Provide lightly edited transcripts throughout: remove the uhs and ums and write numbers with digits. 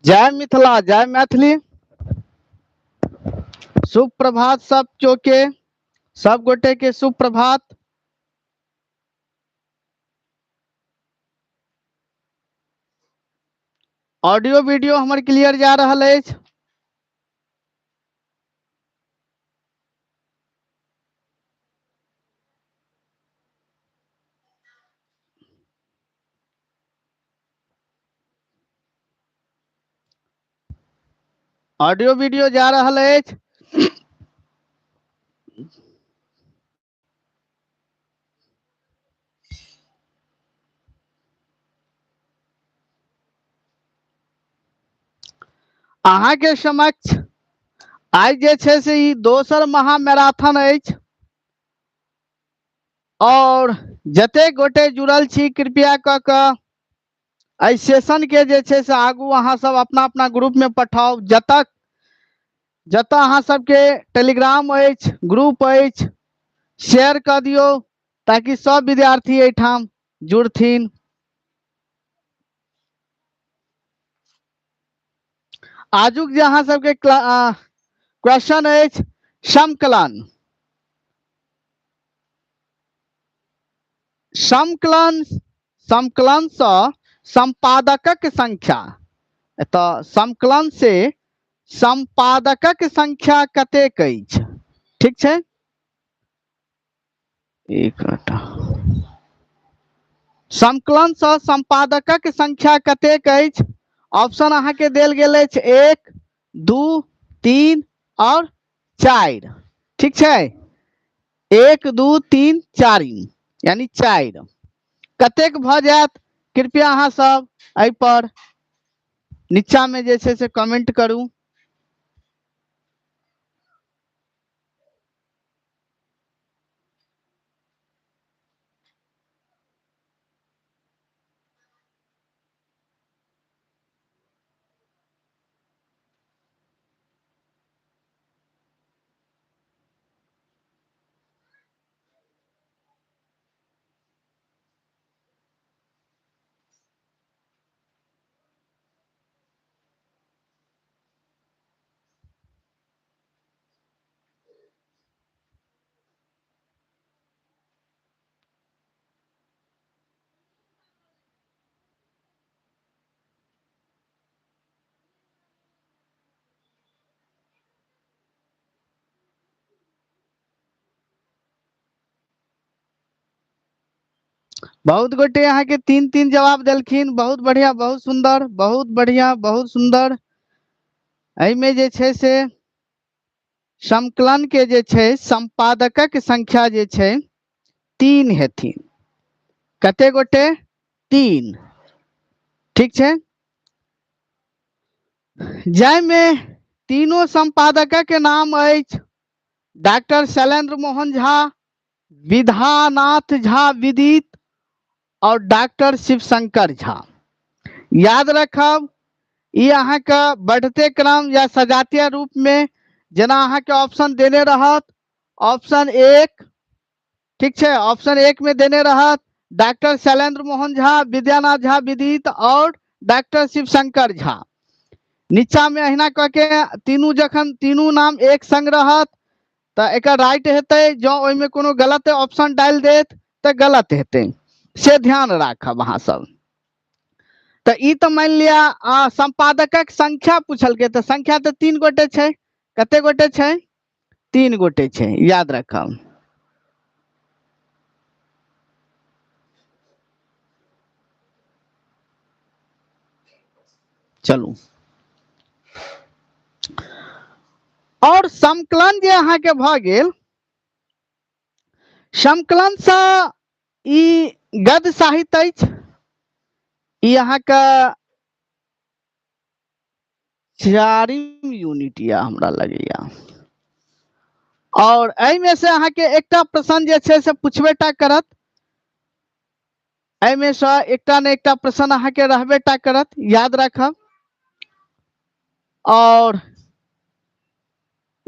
जय मिथिला, जय मैथिली। शुभ प्रभात सब केओ के, सब गोटे के शुभ प्रभात। ऑडियो वीडियो हमर क्लियर जा रहल अछि? ऑडियो वीडियो जा रहल अछि? अहाँ के समक्ष आइ जे छै से ई दोसर महा मैराथन अछि और जते गोटे जुड़ल छी कृपया क के एहि सेशन के जे छै से आगू अहाँ सब अपना अपना ग्रुप में पठाओ। जतऽ अहाँ सबके टेलीग्राम अछि, ग्रुप अछि, शेयर कर दियो ताकि सब विद्यार्थी एठाम जुड़थिन। आजुक जे अहाँ सबके क्वेश्चन अछि समकलन। समकलन से संपादकक संख्या, तो समकलन से संपादकक संख्या कतेक अछि? ठीक छै, एक मिनट। समकलन से संपादकक संख्या कतेक अछि? ऑप्शन अहाँ के देल गेल अछि 1, 2, 3 और 4। ठीक छै, 1, 2, 3, 4 यानी 4 कतेक भ जायत? कृपया अहाँ सब एहि पर नीचा में जे छै से कमेंट करू। बहुत गोटे यहाँ के 3-3 जवाब देलखिन। बहुत बढ़िया, बहुत सुंदर, बहुत बढ़िया, बहुत सुंदर। एहि में जे छै से समकलन के जे छै संपादकक संख्या जे छै 3 हेथिन। कते गोटे? 3। ठीक छै, जाहि में तीनों संपादकक के नाम अछि डॉक्टर शैलेंद्र मोहन झा, विधानाथ झा विदित और डॉक्टर शिवशंकर झा। याद रखब, ये अहाँ का बढ़ते क्रम या सजातीय रूप में जेना अहाँ के ऑप्शन देने रहत। ऑप्शन 1, ठीक है, ऑप्शन 1 में देने रहत डॉक्टर शैलेंद्र मोहन झा, विद्यानाथ झा विदित और डॉक्टर शिवशंकर झा। नीचा में अहिना कह के तीनू जखन तीनू नाम एक संग रहत तो एक राइट हेतै। जो ओहि में कोनो गलत ऑप्शन डाल देत तो गलत हेतै, से ध्यान राखब अहाँ सब। तो ई तो मान लिया संपादकक संख्या पूछल के, तो संख्या तो 3 गोटे छै। कते गोटे छै? 3 गोटे छै, याद रखब। चलू, और समकलन जे अहाँ के भ गेल, समकलन से ई गद्य साहित्य अछि। ई अहाँ का 4वीं यूनिट या हमरा लगैया। और एहि में से अहाँ के एकटा प्रश्न जे छै से पूछबेटा करत। एहि में से एकटा ने एकटा प्रश्न अहाँ के रहबेटा करत, याद रखब। और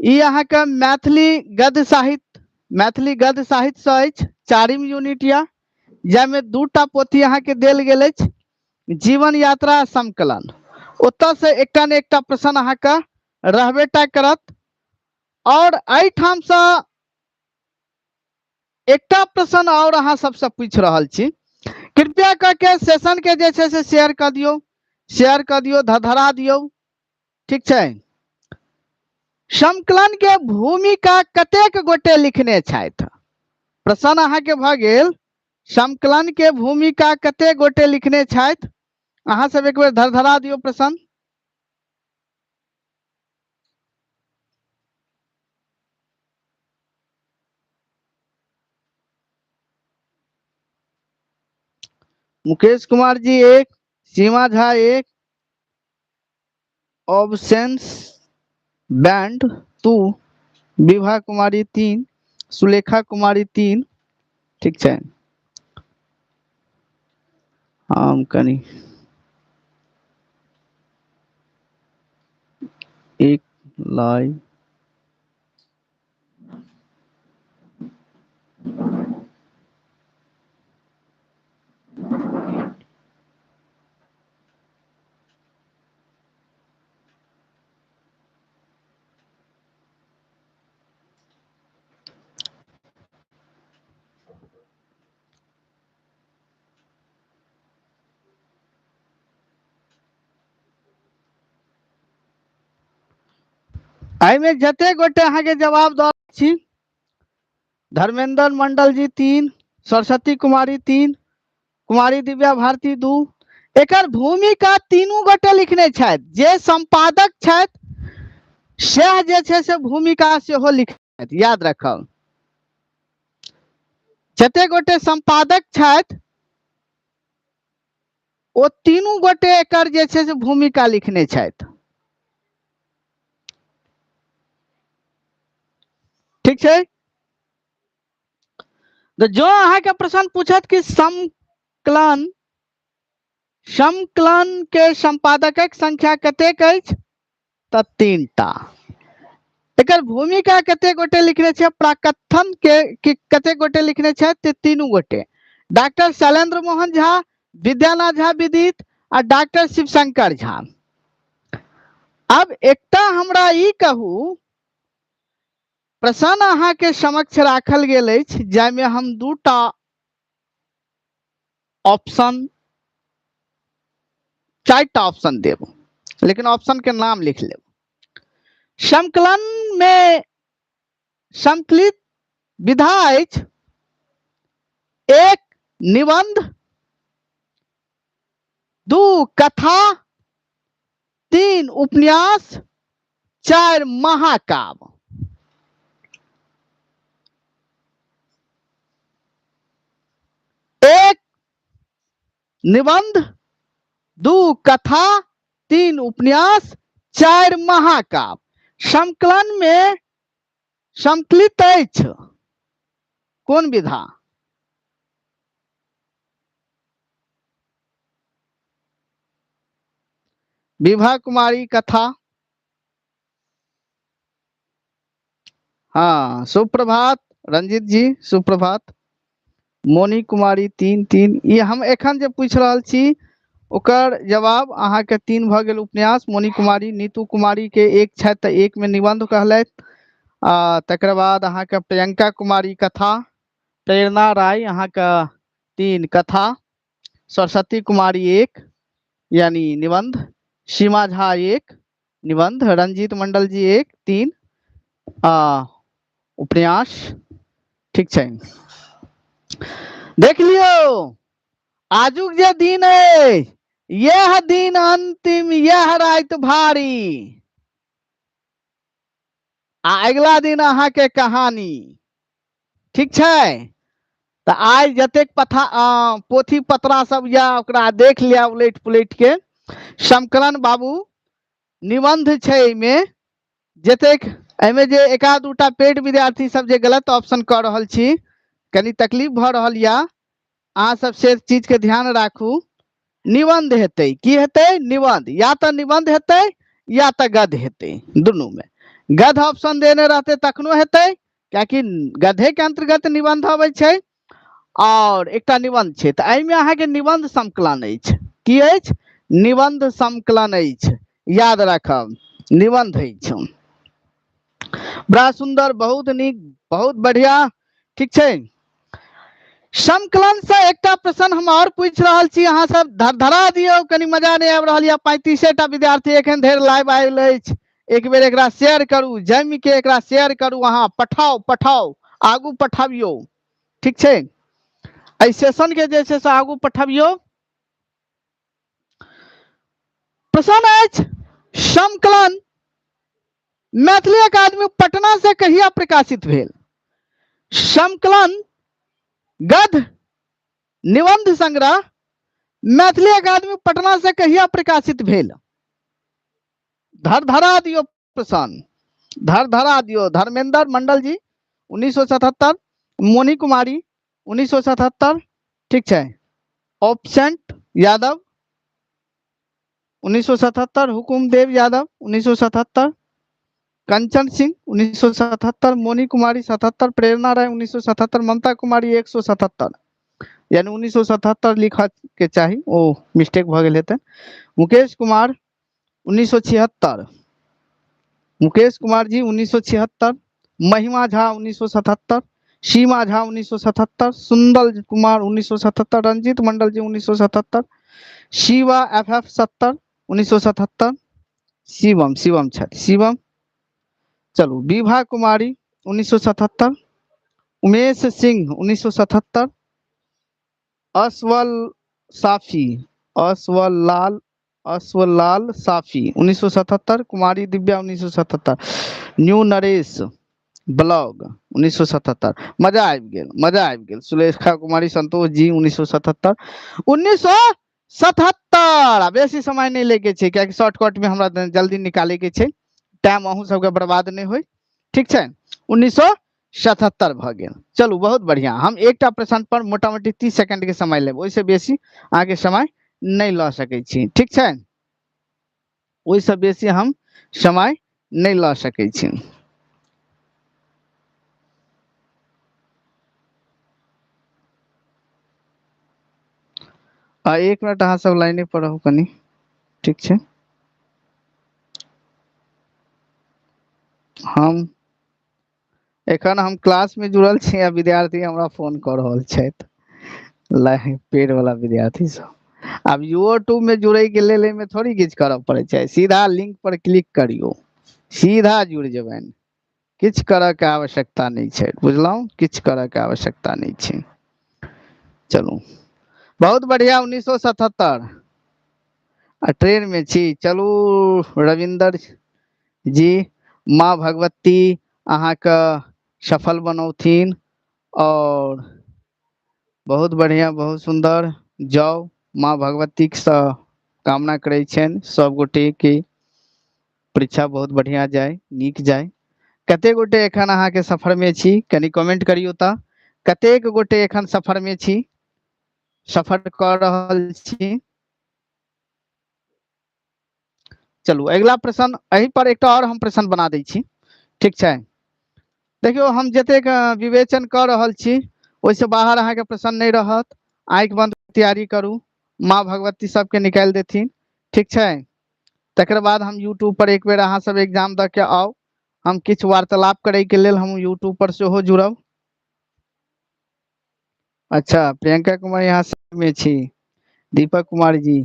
ई अहाँ के मैथिली गद्य साहित्य से अछि 4वीं यूनिट या, जाहि में 2टा पोथी अहाँ के देल गेल अछि, जीवन यात्रा समकलन ओतऽ से एकटा ने एकटा प्रश्न अहाँके रहबेटा करत। और एहिठाम से एकटा प्रश्न और अहाँ सबसे पूछि रहल छी, कृपया करके सेशन के जे छै से शेयर कर दियौ, धधरा दियौ, ठीक छै। समकलन के भूमिका कतेक गोटे लिखने छथि? प्रश्न अहाँके भ गेल, समकलन के भूमिका कतेक गोटे लिखने छथि? अहाँ सब एक बेर धधरा दियौ प्रश्न। मुकेश कुमार जी 1, सीमा झा 1, ऑब्सेंस बैंड 2, विभा कुमारी 3, सुलेखा कुमारी 3, ठीक है। हम कनी एक लाइव में जते गोटे अहाँ के जवाब द छी, धर्मेंद्र मंडल जी 3, सरस्वती कुमारी 3, कुमारी दिव्या भारती 2, एकर भूमिका तीनू गोटे लिखने छथि। जे संपादक छथि सह जे छै से भूमिका सेहो लिखैत, याद रखब। जते गोटे संपादक छथि ओ तीनू गोटे एकर जे छै से भूमिका लिखने छथि, ठीक है। तो जो अहाँ के प्रश्न पूछत कि समकलन के संपादकक संख्या कतेक अछि, त 3 टा। एकर भूमिका कते गोटे लिखने छे, प्राकथन के कते गोटे लिखने छे, ते तीनू गोटे, डॉक्टर शैलेंद्र मोहन झा, विद्यानाथ झा विदित और डॉक्टर शिवशंकर झा। अब एकटा हमरा ई कहू, प्रश्न अहाँ के समक्ष राखल गेल अछि, जाहिमे हम 2टा ऑप्शन, 4टा ऑप्शन देब, लेकिन ऑप्शन के नाम लिख लेब। समकलन में संकलित विधा अछि 1 निबंध, 2 कथा, 3 उपन्यास, 4 महाकाव्य। एक निबंध, 2 कथा, 3 उपन्यास, 4 महाकाव्य। समकलन में संकलित अछि कौन विधा? विभा कुमारी कथा, हाँ सुप्रभात रंजीत जी, सुप्रभात। मोनी कुमारी 3, ये हम एखन जे पूछ रहल छी ओकर जवाब अहाँ के 3 भ गेल उपन्यास। मोनी कुमारी, नीतू कुमारी के 1 छै त 1 में निबंध कहलैथ। तकर बाद अहाँ के प्रियंका कुमारी कथा, प्रेरणा राय अहाँ के 3 कथा, सरस्वती कुमारी 1 यानी निबंध, सीमा झा 1 निबंध, रंजीत मंडल जी 1, 3 उपन्यास, ठीक है। देख लियो आजुक जे दिन है, यह दिन अंतिम, यह रात भारी, अगला दिन अहाँ के कहानी, ठीक है। तो आज जतेक पोथी पत्रा सब या ओकरा देख लिया उलट पुलट के। समकलन बाबू निबंध छै में, जतेक एमे जे एका दूटा पेड विद्यार्थी सब जे गलत ऑप्शन कर रहल छी, कनी तकलीफ भ रहल या, अहाँ सब से चीज के ध्यान राखू। निबंध हेतै, की हेतै? निबंध, या तो निबंध हेतै या तो गद्य हेतै, दुनू में। गद्य ऑप्शन देने रहते तखनो हेतै, कियाकि गद्य के अंतर्गत निबंध अबै छै और एकटा निबंध छै, त एहि में अहाँ के निबंध संकलन अछि। की अछि? निबंध संकलन अछि। याद रखब निबंध अछि। बड़ा सुंदर, बहुत नीक, बहुत बढ़िया। ठीक छै। समकलन से एकटा प्रश्न हम और पूछ रहल छी, अहाँ सब धरा दियौ, कनी मजा नहीं आबि रहल या। 35टा विद्यार्थी एखन धरि लाइव आयल अछि। एक बेर एकरा शेयर करू, जम के एकरा शेयर करू, अहाँ पठाओ पठाओ, आगू पठाबियो। ठीक छै। एहि सेशन के जे छै से आगू पठाबियो। प्रश्न अछि, समकलन मैथिली अकादमी पटना से कहिया प्रकाशित भेल? समकलन गद्य निबंध संग्रह मैथिली अकादमी पटना से कहिया प्रकाशित भेल? धरा दियो प्रश्न, धरा दियो। धर्मेंद्र मंडल जी 1977, मोनी कुमारी 1977। ठीक छै। ऑप्शेंट यादव 1977, हुकुमदेव यादव 1977, कंचन सिंह 1977, मोनी कुमारी 77, प्रेरणा राय 1977, ममता कुमारी 177, यानी 1977 लिखा के चाही, ओ मिस्टेक भ गेल हेतै। मुकेश कुमार 1976, मुकेश कुमार जी 1976, महिमा झा 1977, सीमा झा 1977, सुंदर कुमार 1977, रंजीत मंडल जी 1977, शिवा FF 70 1977, शिवम शिवम। चलो, विभा कुमारी 1977, उमेश सिंह 1977, अश्वलाल साफी 1977, कुमारी दिव्या 1977, न्यू नरेश ब्लॉग 1977। मजा आबि गेल। सुलेखा कुमारी संतोष जी 1977, 1977। बेसी समय नहीं लेके छै, क्या शॉर्टकट में हमरा जल्दी निकाले के छै, टाइम अहूँ सबके बर्बाद नहीं हो। ठीक छै। 1977 भ गेल। चलू, बहुत बढ़िया। हम एकटा प्रश्न पर मोटा मोटी 30 सेकंड के समय लेब, ओइसे बेसी आगे समय नहीं ल सकै छी। ठीक छै। ओइसे बेसी हम समय नहीं ल सकै छी। एक मिनट अहाँ सब लाइने पर रहू कनी। ठीक छै। हम एखन हम क्लास में जुड़ल छी आ विद्यार्थी हमरा फोन कर रहल छथि, पेड वाला विद्यार्थी सब। अब यूट्यूब में जुड़े के लेल में थोड़ी किछ करऽ पड़े छै, सीधा लिंक पर क्लिक करियो, सीधा जुड़ जेबनि। किछ करऽ के आवश्यकता नहीं छै, बुझलहुँ, किछ करऽ के आवश्यकता नहीं छै। चलू, बहुत बढ़िया। 1977 ट्रेन में छी। चलू रविंदर जी, माँ भगवती अहाँ का सफल बनौथिन, और बहुत बढ़िया, बहुत सुंदर। जाओ, माँ भगवती से कामना करे छनि सब गोटे के परीक्षा बहुत बढ़िया जाए, नीक जाए। कते गोटे एखन अहाँ के सफर में छी, कनी कमेंट करियो त कतेक गोटे एखन सफर में छी, सफर कर रहल छी। चलू, अगला प्रश्न, एही पर एकटा और हम प्रश्न बना दै छी। ठीक छै। देखियो, हम जतेक विवेचन कर रहल छी, ओइसे बाहर अहाँ के प्रश्न नहीं रहत। आंखि बंद तैयारी करू, माँ भगवती सबके निकाल देथिन। ठीक छै। तकर बाद हम यूट्यूब पर एक बेर अहाँ सब एग्जाम द के आओ, हम किछ वार्तालाप करे के लेल हम यूट्यूब पर सेहो जुड़ब। अच्छा, प्रियंका कुमारी यहाँ में छी, दीपक कुमार जी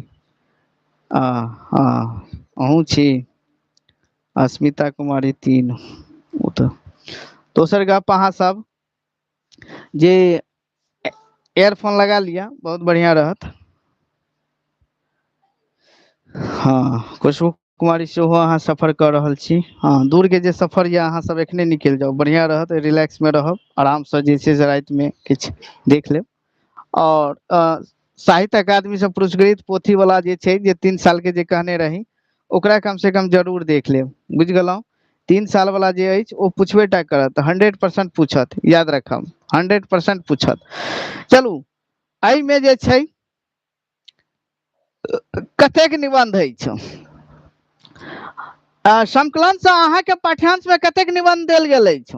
अहूँ छी, अस्मिता कुमारी 3। दोसर गप, अहाँ सब जे एयरफोन लगा लिया, बहुत बढ़िया रहत। हाँ, खुशबू कुमारी सेहो अहाँ सफर कर रहल छी। हाँ, दूर के जे सफर या अहाँ सब एखने निकल जाओ, बढ़िया रहत, रिलैक्स में रहब, आराम से जे छै से रात में किछ देख लेब। और साहित्य अकादमी से पुरस्कृत पोथी वाला जे छै, जे 3 साल के जे कहने रही, ओकरा कम से कम जरूर देख लेब, बुझ गेलहुँ। 3 साल वाला जे अछि ओ पूछबेटा करत, 100% पूछत, याद रखब, 100% पूछत। चलू, एहि में जे छै कतेक निबंध अछि? संकलन से अहाँ के पाठ्यांश में कतेक निबंध देल गेल अछि?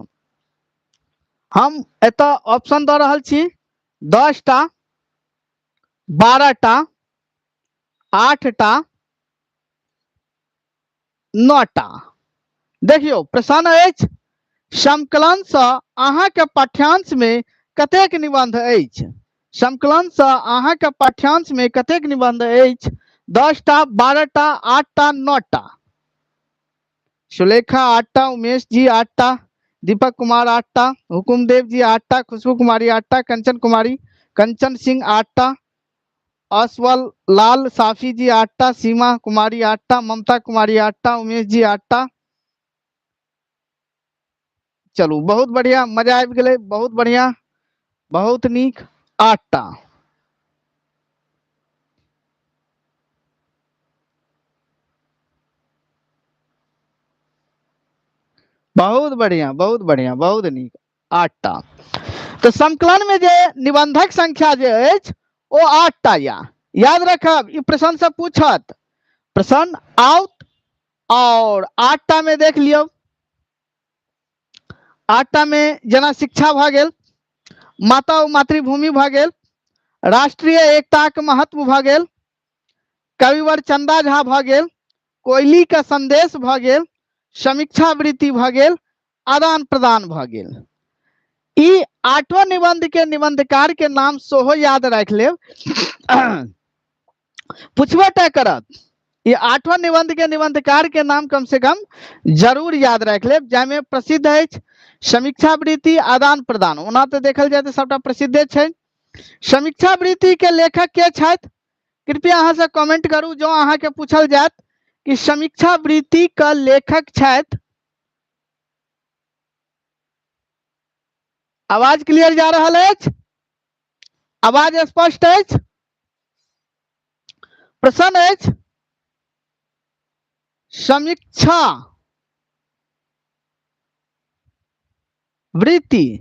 हम एतऽ ऑप्शन दऽ रहल छी, 10 टा, 12 टा, 8 टा, 9टा। देखियो प्रश्न अछि समकलन से अहाँ के पाठ्यांश में कतेक निबंध अछि? समकलन से अहाँ के पाठ्यांश में कतेक निबंध अछि? 10टा, 12टा, 8टा, 9टा। सुलेखा 8टा, उमेश जी 8टा, दीपक कुमार 8टा, हुकुमदेव जी 8टा, खुशबू कुमारी 8टा, कंचन सिंह 8टा, असवल लाल साफी जी 8टा, सीमा कुमारी 8टा, ममता कुमारी 8टा, उमेश जी 8टा। चलू बहुत बढ़िया, मजा आबि गेलै, बहुत बढ़िया, बहुत नीक। 8टा। बहुत बढ़िया, बहुत बढ़िया, बहुत नीक। 8टा। तो संकलन में जे निबंधक संख्या जे अछि ओ 8टा याद रखब। ई प्रश्न से पूछत, प्रश्न आउट और 8टा में देख लियो। 8टा में जना शिक्षा भ गेल, माता और मातृभूमि भ गेल, राष्ट्रीय एकता के महत्व भ गेल, कविवर चंदा झा भ गेल, कोयली का संदेश भ गेल, समीक्षा वृत्ति भ गेल, आदान प्रदान भ गेल। ई 8वां निबंध के निबंधकार के नाम सोहो याद रख ले। पूछबे तय करत, ये 8वां निबंध के निबंधकार के नाम कम से कम जरूर याद रख ले, जामे प्रसिद्ध है समीक्षा वृत्ति, आदान प्रदान। ओना तो देखल जाए तो सबटा प्रसिद्धे छै। समीक्षा वृत्ति के लेखक के छथि? कृपया अहाँ से कमेंट करू जो अहाँ के पूछल जात कि समीक्षा वृत्ति का लेखक छथि। आवाज क्लियर जा रहा है? आवाज स्पष्ट है? प्रश्न है समीक्षा वृत्ति,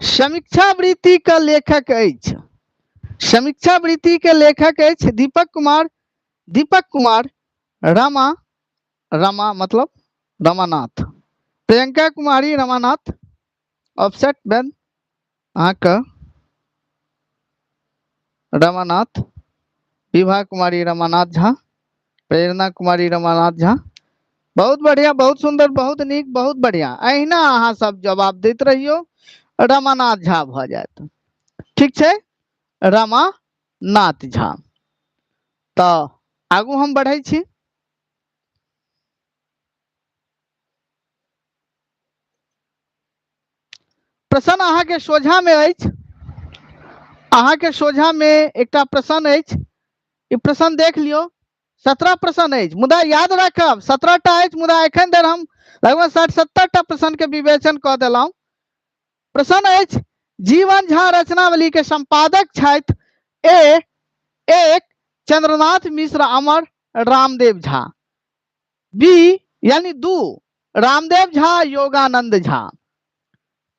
समीक्षा वृत्ति का लेखक अछि, समीक्षा वृत्ति के लेखक अछि दीपक कुमार रमा मतलब रमानाथ, प्रियंका कुमारी रमानाथ, ऑफसेट बेन अहाँके रमानाथ, विभा कुमारी रमानाथ झा, प्रेरणा कुमारी रमानाथ झा। बहुत बढ़िया, बहुत सुंदर, बहुत नीक, बहुत बढ़िया। अहिना अहाँ सब जवाब दैत रहियो, रमानाथ झा भ जायत। ठीक छै, रमानाथ झा। तो आगू हम बढ़ै छी। प्रश्न अहाँ के सोझा में अछि, अहाँ के सोझा में एकटा प्रश्न अछि। ई प्रश्न देख लियो। 17 प्रश्न अछि, मुदा याद रखब 17टा अछि, मुदा एखन धरि हम लगभग 60-70टा प्रश्न के विवेचन क देलहुं। प्रश्न अछि जीवन झा रचनावली के संपादक छथि ए एक चंद्रनाथ मिश्र अमर रामदेव झा, बी यानी 2 रामदेव झा योगानंद झा,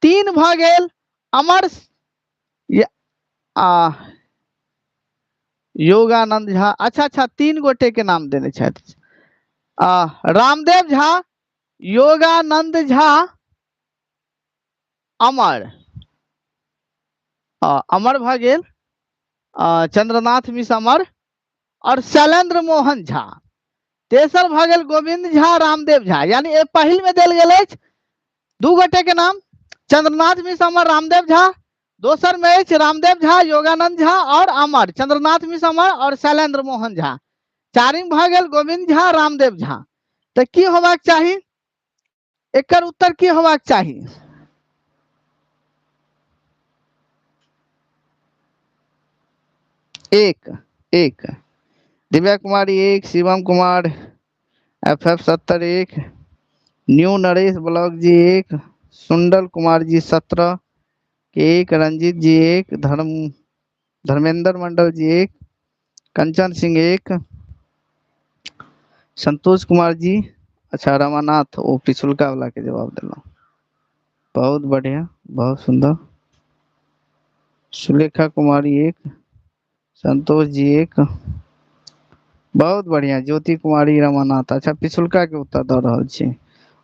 3 भ गेल अमर योगानंद झा। अच्छा 3 गोटे के नाम देने छथि, रामदेव झा, योगानंद झा, अमर भ गेल, चंद्रनाथ मिश्र अमर और शैलेंद्र मोहन झा। तेसर भ गेल गोविंद झा रामदेव झा, यानी ए पहिल में देल गेल अछि 2 गोटे के नाम, चंद्रनाथ मिश्र अमर रामदेव झा। दोसर में अछि रामदेव झा, योगानंद झा और अमर, चंद्रनाथ मिश्र अमर और शैलेंद्र मोहन झा। चारिम भ गेल गोविंद झा रामदेव झा। तो की होबाक चाही, एकर उत्तर की होबाक चाही? एक दिव्या कुमारी 1, शिवम कुमार FF 70 1, न्यू नरेश ब्लॉक जी 1, सुंदर कुमार जी 17 के 1, रंजीत जी 1, धर्मेंद्र मंडल जी 1, कंचन सिंह 1, संतोष कुमार जी। अच्छा रमानाथ वो पिछुलका वाला के जवाब दिला। बहुत बढ़िया, बहुत सुंदर। सुलेखा कुमारी 1, संतोष जी 1, बहुत बढ़िया। ज्योति कुमारी रमानाथ। अच्छा पिछुलका के उत्तर द रहल छी।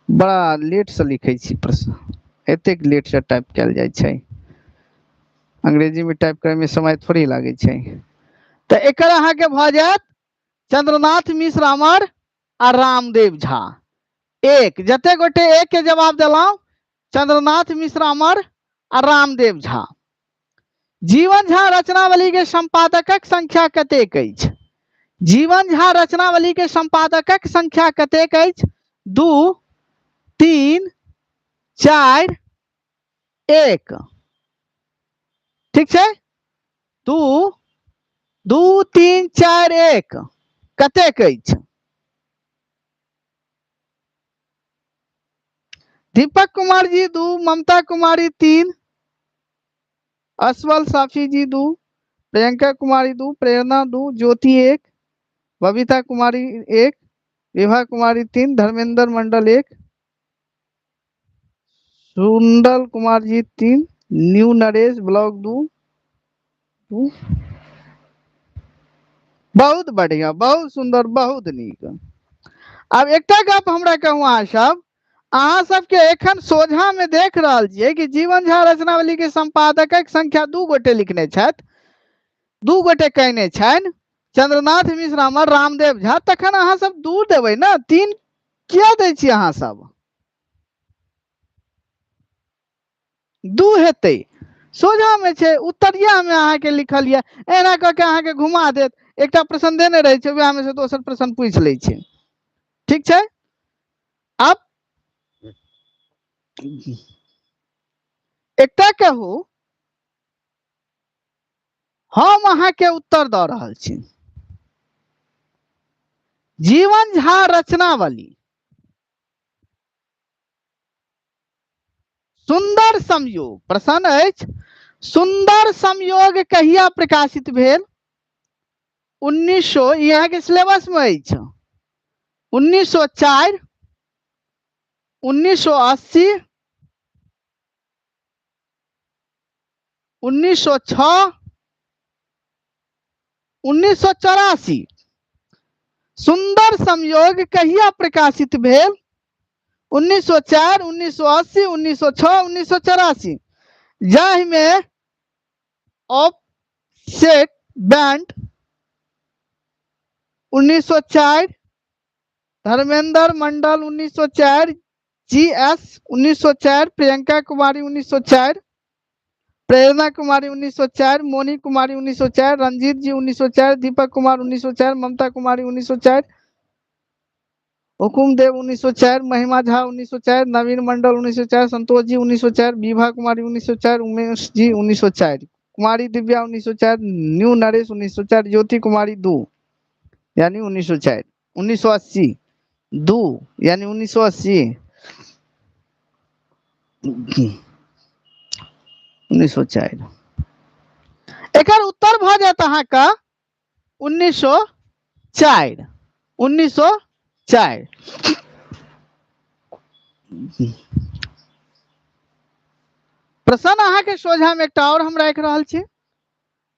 बड़ा लेट से लिखे छी प्रश्न, एतेक लेट से टाइप कल जाय छै। अंग्रेजी में टाइप करे में समय थोड़ी लागे छै। तो एकर अहाँ के भ जायत चंद्रनाथ मिश्र अमर आ रामदेव झा। एक जते गोटे एक के जवाब दिलौं चंद्रनाथ मिश्र अमर आ रामदेव झा। जीवन झा रचनावली के संपादकक संख्या कतेक अछि? जीवन झा रचनावली के संपादकक संख्या कतेक अछि? 2 3 4 1। ठीक छै, 2 2 3 4 1 कतेक अछि? दीपक कुमार जी 2, ममता कुमारी 3, असवल साफी जी 2, प्रियंका कुमारी 2, प्रेरणा 2, ज्योति 1, बबीता कुमारी 1, विभा कुमारी 3, धर्मेंद्र मंडल 1, सुंदर कुमार जी 3, न्यू नरेश ब्लॉक 2। बहुत बढ़िया, बहुत सुंदर, बहुत नीक। अब एकटा गप हमरा कहूँ अहाँ सब, अहाँ सबके एखन सोझा में देख रहल छियै कि जीवन झा रचनावली के संपादकक संख्या 2 गोटे लिखने छथि, 2 गोटे कहने छनि चंद्रनाथ मिश्र अमर रामदेव झा। तखन अहाँ सब 2 देबै ना, 3 किया दै छी अहाँ सब? 2 हेतै, सोझा में छै, उत्तरिया में अहाँ के लिखल ये, एना क के अहाँ के घुमा देत, एकटा प्रश्न देने रहे छै, वएह में से दोसर प्रश्न पूछ लै छै। ठीक छै, अब एकटा कहू, हम अहाँ के उत्तर द रहल छी। जीवन झा रचनावली सुंदर संयोग, प्रश्न अछि सुंदर संयोग कहिया प्रकाशित भेल? 1900, यहाँ के सिलेबस में अछि, 1904, 1980, 1906, 1984। सुंदर संयोग कहिया प्रकाशित भेल? 1904, 1980, 1906, 1984। जाहि में ऑफसेट बैंड 1904, धर्मेंद्र मंडल 1904, जीएस 1904, प्रियंका कुमारी 1904, प्रेरणा कुमारी 1904, मोनी कुमारी 1904, रंजीत जी 1904, दीपक कुमार 1904, ममता कुमारी 1904, हुकुम देव 1904, महिमा झा 1904, नवीन मंडल 1904, संतोष जी 1904, विभा कुमारी 1904, उमेश जी 1904, कुमारी दिव्या 1904, न्यू नरेश 1904, ज्योति कुमारी 2 यानी 1904, 1980 2 यानी 1980, 1904। एकर उत्तर भ जात अहाँ का 1904, 1904। प्रश्न अहाँ के सोझा में एकटा और हम राख रहल छी,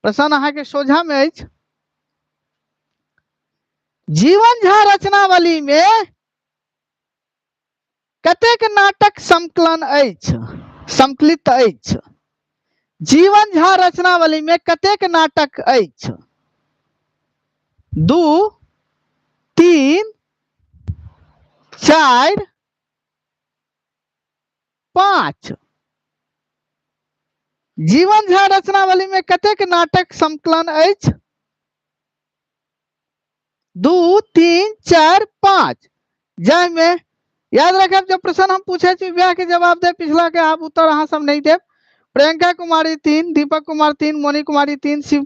प्रश्न अहाँ के सोझा में अछि जीवन झा रचनावली में कतेक नाटक संकलन अछि, संकलित अछि? जीवन झा रचनावली में कतेक नाटक अछि? 2 3 4 5। जीवन झा रचनावली में कतेक नाटक संकलन अछि? 2 3 4 5। जाहि में याद रखब जब प्रश्न हम पूछे छी वह के जवाब दे, पिछला के आप उत्तर अहाँ सब नहीं देब। प्रियंका कुमारी 3, दीपक कुमार 3, मोनी कुमारी 3, शिव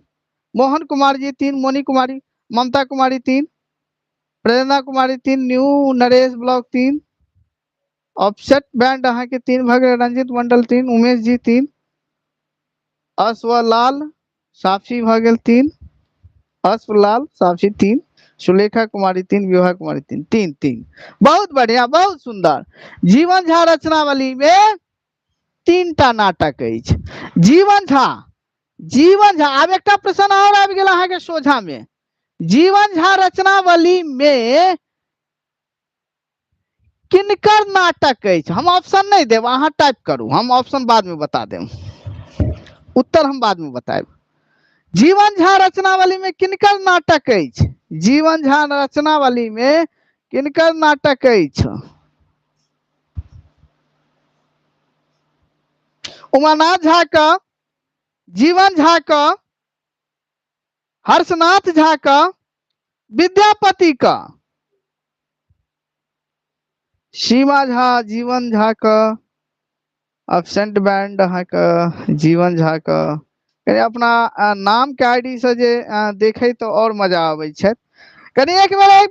मोहन कुमार जी 3, मोनी कुमारी, ममता कुमारी 3, प्रेरणा कुमारी 3, न्यू नरेश ब्लॉक 3, ऑफसेट बैंड अहाँ के 3 भ गेल, रंजीत मंडल 3, उमेश जी 3, अस्वलाल साफी भ गेल 3, अस्वलाल साफी 3, सुलेखा कुमारी 3, विवाह कुमारी 3, 3 3। बहुत बढ़िया, बहुत सुंदर। जीवन झा रचनावली में 3टा नाटक अछि। जीवन झा, जीवन झा, अब एक प्रश्न और आबि गेल अहाँ के सोझा में, जीवन झा रचनावली में किनकर नाटक अछि? हम ऑप्शन नहीं देव, अहाँ टाइप करू, हम ऑप्शन बाद में बता देव, उत्तर हम बाद में बताएब। जीवन झा रचनावली में किनकर नाटक अछि? जीवन झा रचनावली में किनकर नाटक अछि? उमानाथ झा का, जीवन झा का, हर्षनाथ झा का, विद्यापति का, सीमा झा, जीवन झा का, एब्सेंट बैंड अहाँ का, जीवन झा का। कनी अपना नाम के आईडी से जे देखे तो और मजा आवे छै। कनी एक बेर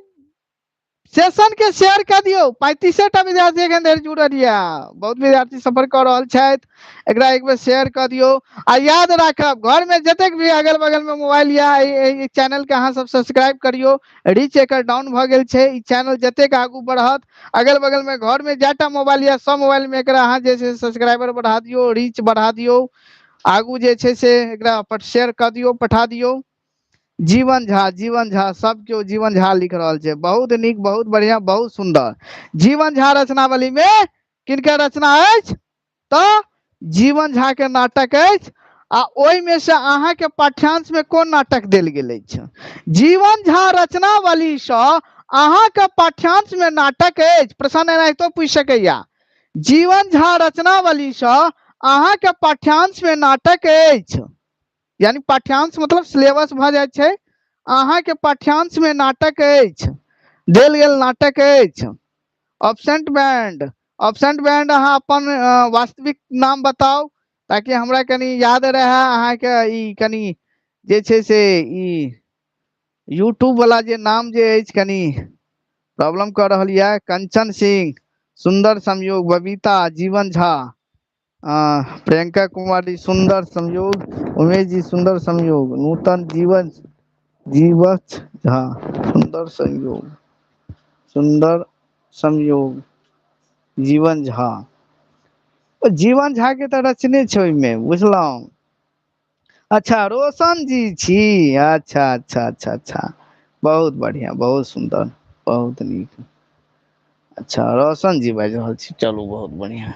सेशन के शेयर कर दियो। 35टा विद्यार्थी एखन धरि जुड़ल या, बहुत विद्यार्थी सफर कर रहल छथि, एकरा एक बेर शेयर कर दियो। आ याद राखब, घर में जतेक भी अगल बगल में मोबाइल या ई चैनल के अहाँ सब सब्सक्राइब करियो। रीच एकर डाउन भ गेल छै। ई चैनल जतेक आगू बढ़त, अगल बगल में घर में जाटा मोबाइल या सब मोबाइल में एकरा अहाँ जे छै सब्सक्राइबर बढ़ा दियो, रीच बढ़ा दियो, आगू जे छै से एकरा पर शेयर कर दियो, पठा दियो। जीवन झा, जीवन झा, सब केओ जीवन झा लिख रहल छै। बहुत नीक, बहुत बढ़िया, बहुत सुंदर। जीवन झा रचनावली में किनकर रचना अछि? तो जीवन झा के नाटक अछि। आ ओहि में से अहाँ के पाठ्यांश में कोन नाटक देल गेल अछि? जीवन झा रचनावली से अहाँ के पाठ्यांश में नाटक अछि। प्रश्न एनाहितो पूछ सकैया, जीवन झा रचनावली से अहाँ के पाठ्यांश में नाटक अछि, यानी पाठ्यांश मतलब सिलेबस भ जाय छै। अहाँ के पाठ्यांश में नाटक अछि, देल गेल नाटक अछि। एब्सेंट बैंड, एब्सेंट बैंड अहाँ अपन वास्तविक नाम बताओ, ताकि हमरा कनी याद रहे। अहाँ के ई कनी जे छै से ई यूट्यूब वाला जे नाम जे अछि कनी प्रॉब्लम कर रहल या। कंचन सिंह, सुंदर संयोग, बबीता, जीवन झा, प्रियंका कुमारी, सुंदर संयोग, उमेश जी, सुंदर संयोग, नूतन, जीवन, जीवछ झा, सुंदर संयोग, सुंदर संयोग, जीवन झा। जीवन झा के तो रचने छै ओहिमे, बुझलहुं। अच्छा, रोशन जी छी। अच्छा अच्छा अच्छा अच्छा, बहुत बढ़िया, बहुत सुंदर, बहुत नीक। अच्छा, रोशन जी बाजि रहल छी, चलू बहुत बढ़िया,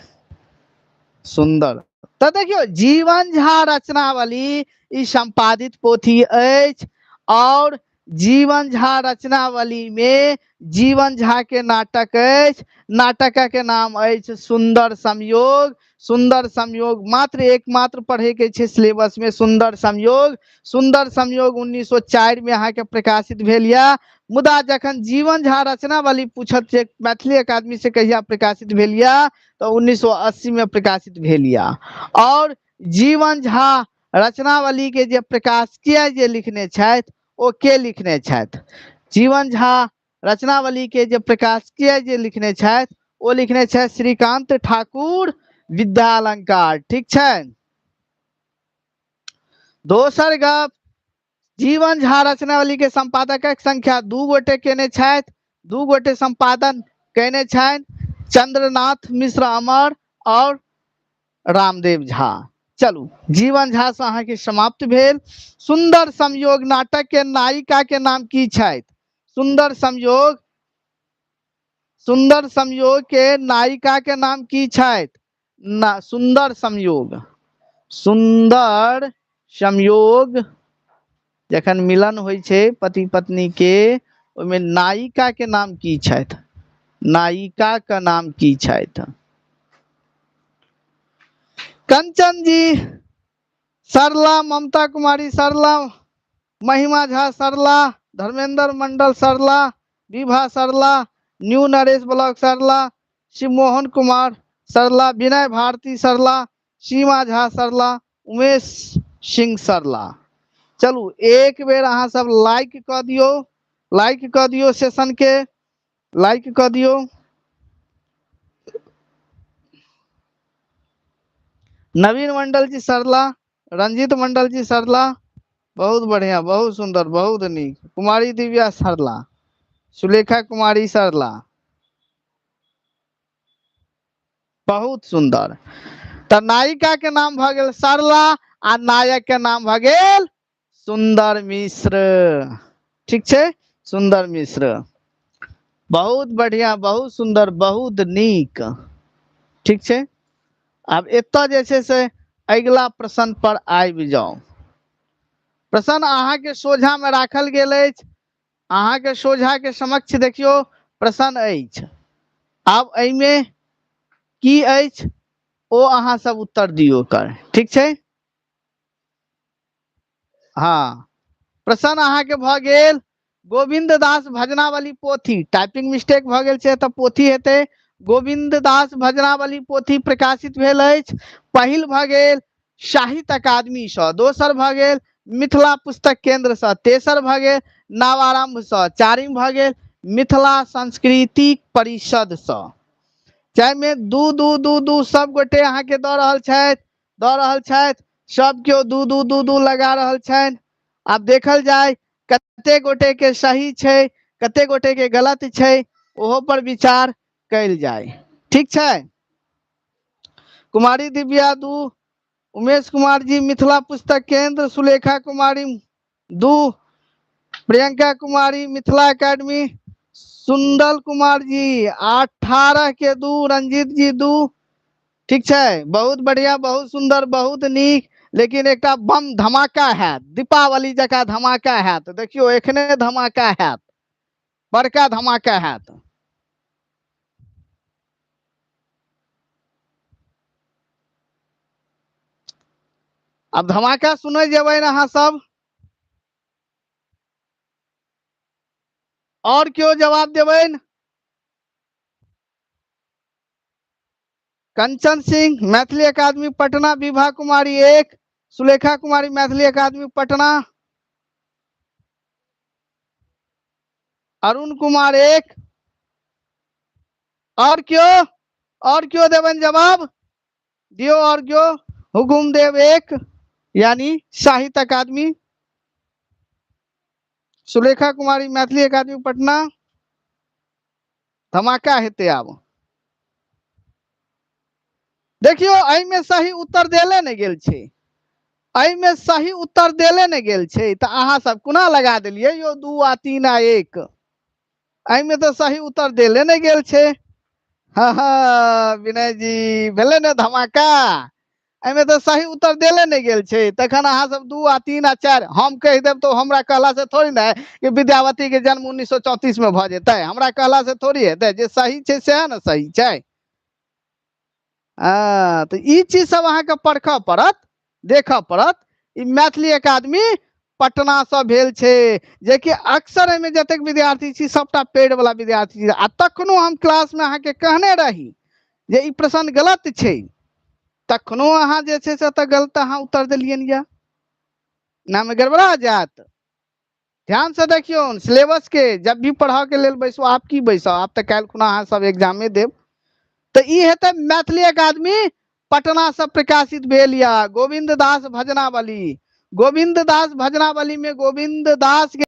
सुंदर। तो देखियो, जीवन झा रचनावली ई संपादित पोथी अछि। और जीवन झा रचनावली में जीवन झा के नाटक अछि। नाटक के नाम अछि सुंदर संयोग। सुंदर संयोग मात्र एकमात्र पढ़े के छै सिलेबस में, सुंदर संयोग। सुंदर संयोग 1904 में अहाँ के प्रकाशित भेल या। मुदा जखन जीवन झा रचनावली पूछत जे मैथिली अकादमी से कहिया प्रकाशित भेल या, तो 1980 में प्रकाशित भेल या। और जीवन झा रचनावली के जे प्रकाशकीय जे लिखने छथि, ओ के लिखने छथि? जीवन झा रचनावली के जे प्रकाशकीय जे लिखने छथि, ओ लिखने छथि श्रीकांत ठाकुर विद्यालंकार। ठीक छै। दोसर गप, जीवन झा रचनावली के संपादकक संख्या 2 गोटे केने छथि। 2 गोटे संपादन केने छथि, चंद्रनाथ मिश्र अमर और रामदेव झा। चलू, जीवन झा से अहाँ के समाप्त भेल। सुंदर संयोग नाटक के नायिका के नाम की छथि? सुंदर संयोग, सुंदर संयोग के नायिका के नाम की छथि? ना, सुंदर संयोग, सुंदर संयोग जखन मिलन होइ छै पति पत्नी के, ओहिमे नायिका के नाम की छथि? नायिका का नाम की छथि? कंचन जी सरला, ममता कुमारी सरला, महिमा झा सरला, धर्मेंद्र मंडल सरला, विभा सरला, न्यू नरेश ब्लॉक सरला, शिवमोहन कुमार सरला, विनय भारती सरला, सीमा झा सरला, उमेश सिंह सरला। चलू, एक बेर अहाँ सब लाइक क दियो, लाइक क दियो, सेशन के लाइक क दियो। नवीन मंडल जी सरला, रंजीत मंडल जी सरला, बहुत बढ़िया, बहुत सुंदर, बहुत नीक। कुमारी दिव्या सरला, सुलेखा कुमारी सरला, बहुत सुंदर। तो नायिका के नाम भ गेल सरला, आ नायक के नाम भ गेल सुंदर मिश्र। ठीक छै, सुंदर मिश्र। बहुत बढ़िया, बहुत सुंदर, बहुत नीक। ठीक छै। अब एतऽ जे छै से अगला प्रश्न पर आबि जाओ। प्रश्न अहाँ के सोझा में राखल गेल अछि, अहाँ के सोझा के समक्ष देखियो प्रश्न अछि। आब एहिमे की अछि? ओ अहाँ सब उत्तर दियो कर, ठीक छै। हाँ, प्रश्न अहाँ के भ गेल गोविंद दास भजनावली पोथी, टाइपिंग मिस्टेक भ गेल छै त पोथी हेतै गोविंद दास भजनावली पोथी प्रकाशित भेल अछि। पहिल भ गेल साहित्य अकादमी सँ, दोसर भ गेल मिथिला पुस्तक केंद्र सँ, तेसर भ गेल नवारंभ सँ, चारिम भ गेल मिथिला संस्कृति परिषद सँ। चाहे में दू दू दू दू सब गोटे अहाँ के द रहल छथि, सब केओ दू दू दू दू लगा रहल छनि। आब देखल जाय कते गोटे के सही छै, कते गोटे के गलत छै, ओहो पर विचार कैल जाय, ठीक छै। कुमारी दिव्या 2, उमेश कुमार जी मिथिला पुस्तक केंद्र, सुलेखा कुमारी 2, प्रियंका कुमारी मिथिला एकेडमी, सुंदल कुमार जी 18 के 2, रंजीत जी 2, ठीक छै। बहुत बढ़िया, बहुत सुंदर, बहुत नीक। लेकिन एकटा बम धमाका हैत, दीपावली जका धमाका हैत, देखियो एखने धमाका हैत, बड़का धमाका हैत। अब धमाका सुनै जेबै अहाँ सब, और क्यों जवाब देबै? कंचन सिंह मैथिली अकादमी पटना, विभा कुमारी 1, सुलेखा कुमारी मैथिली अकादमी पटना, अरुण कुमार 1, और क्यों देवन जवाब दियो, और क्यों? हुकुम देव 1 यानी साहित्य अकादमी, सुलेखा कुमारी मैथिली अकादमी पटना। धमाका हेते। आब देखियो एहि में सही उत्तर देले नहीं गेल छै, एहि में सही उत्तर देले नहीं गेल छै, त अहाँ सब कुना लगा देलिए यो 2 आ 3 आ 1, एहि में तो सही उत्तर देले नहीं गेल छै। हाँ हाँ विनय जी भेले ने धमाका, एहि में तो सही उत्तर देले नहीं गेल छै, तखन अहाँ सब 2 आ 3 आ 4 हम कह देब तो हमरा कहला से थोड़ी ना कि विद्यावती के जन्म 1934 में भ जेतै, हमरा कहला से थोड़ी हेतै, जे सही छै सएह न सही छै। तो ई चीज सब अहाँ के परखऽ पड़त, देखऽ पड़त। ई मैथिली अकादमी पटना से भेल छै, जे कि अक्सर एहिमे जतेक विद्यार्थी छी सबटा पेड वाला विद्यार्थी छी, आ तखनो हम क्लास में अहाँ के कहने रही जे ई प्रश्न गलत छै, तखनो अहाँ जे छै से त गलत अहाँ उत्तर देलियन या, नाम गड़बड़ा जात। ध्यान से देखियो सिलेबस के, जब भी पढ़ा के लेल बैसो, आप की बैसो, आप तो काल्हि खुना अहाँ सब एग्जाम में देब। तो ई हेतै मैथिली अकादमी पटना से प्रकाशित भेल या गोविंद दास भजनावली। गोविंद दास भजनावली में गोविंद दास के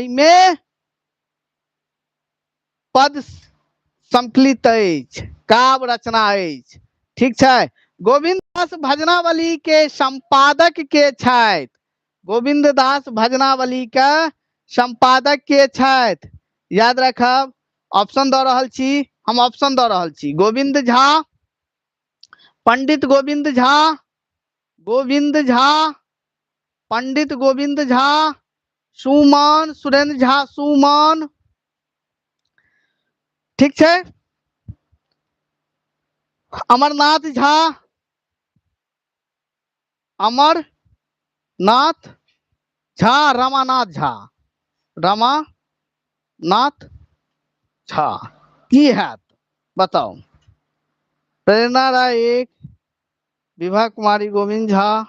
में पद सम्मिलित अछि, काव्य रचना अछि, ठीक छै। गोविंद दास भजनावली के संपादक के छथि, गोविंद दास भजनावली के संपादक के छथि, याद रखब। ऑप्शन द रहल छी, हम ऑप्शन द रहल छी, गोविंद झा, पंडित गोविंद झा, गोविंद झा, पंडित गोविंद झा, सुमन सुरेंद्र झा, सुमन, ठीक छै। अमरनाथ झा, अमरनाथ झा, रमानाथ झा, रमानाथ झा, की हैत बताओ? प्रेरणा राय 1, विभा कुमारी गोविंद झा,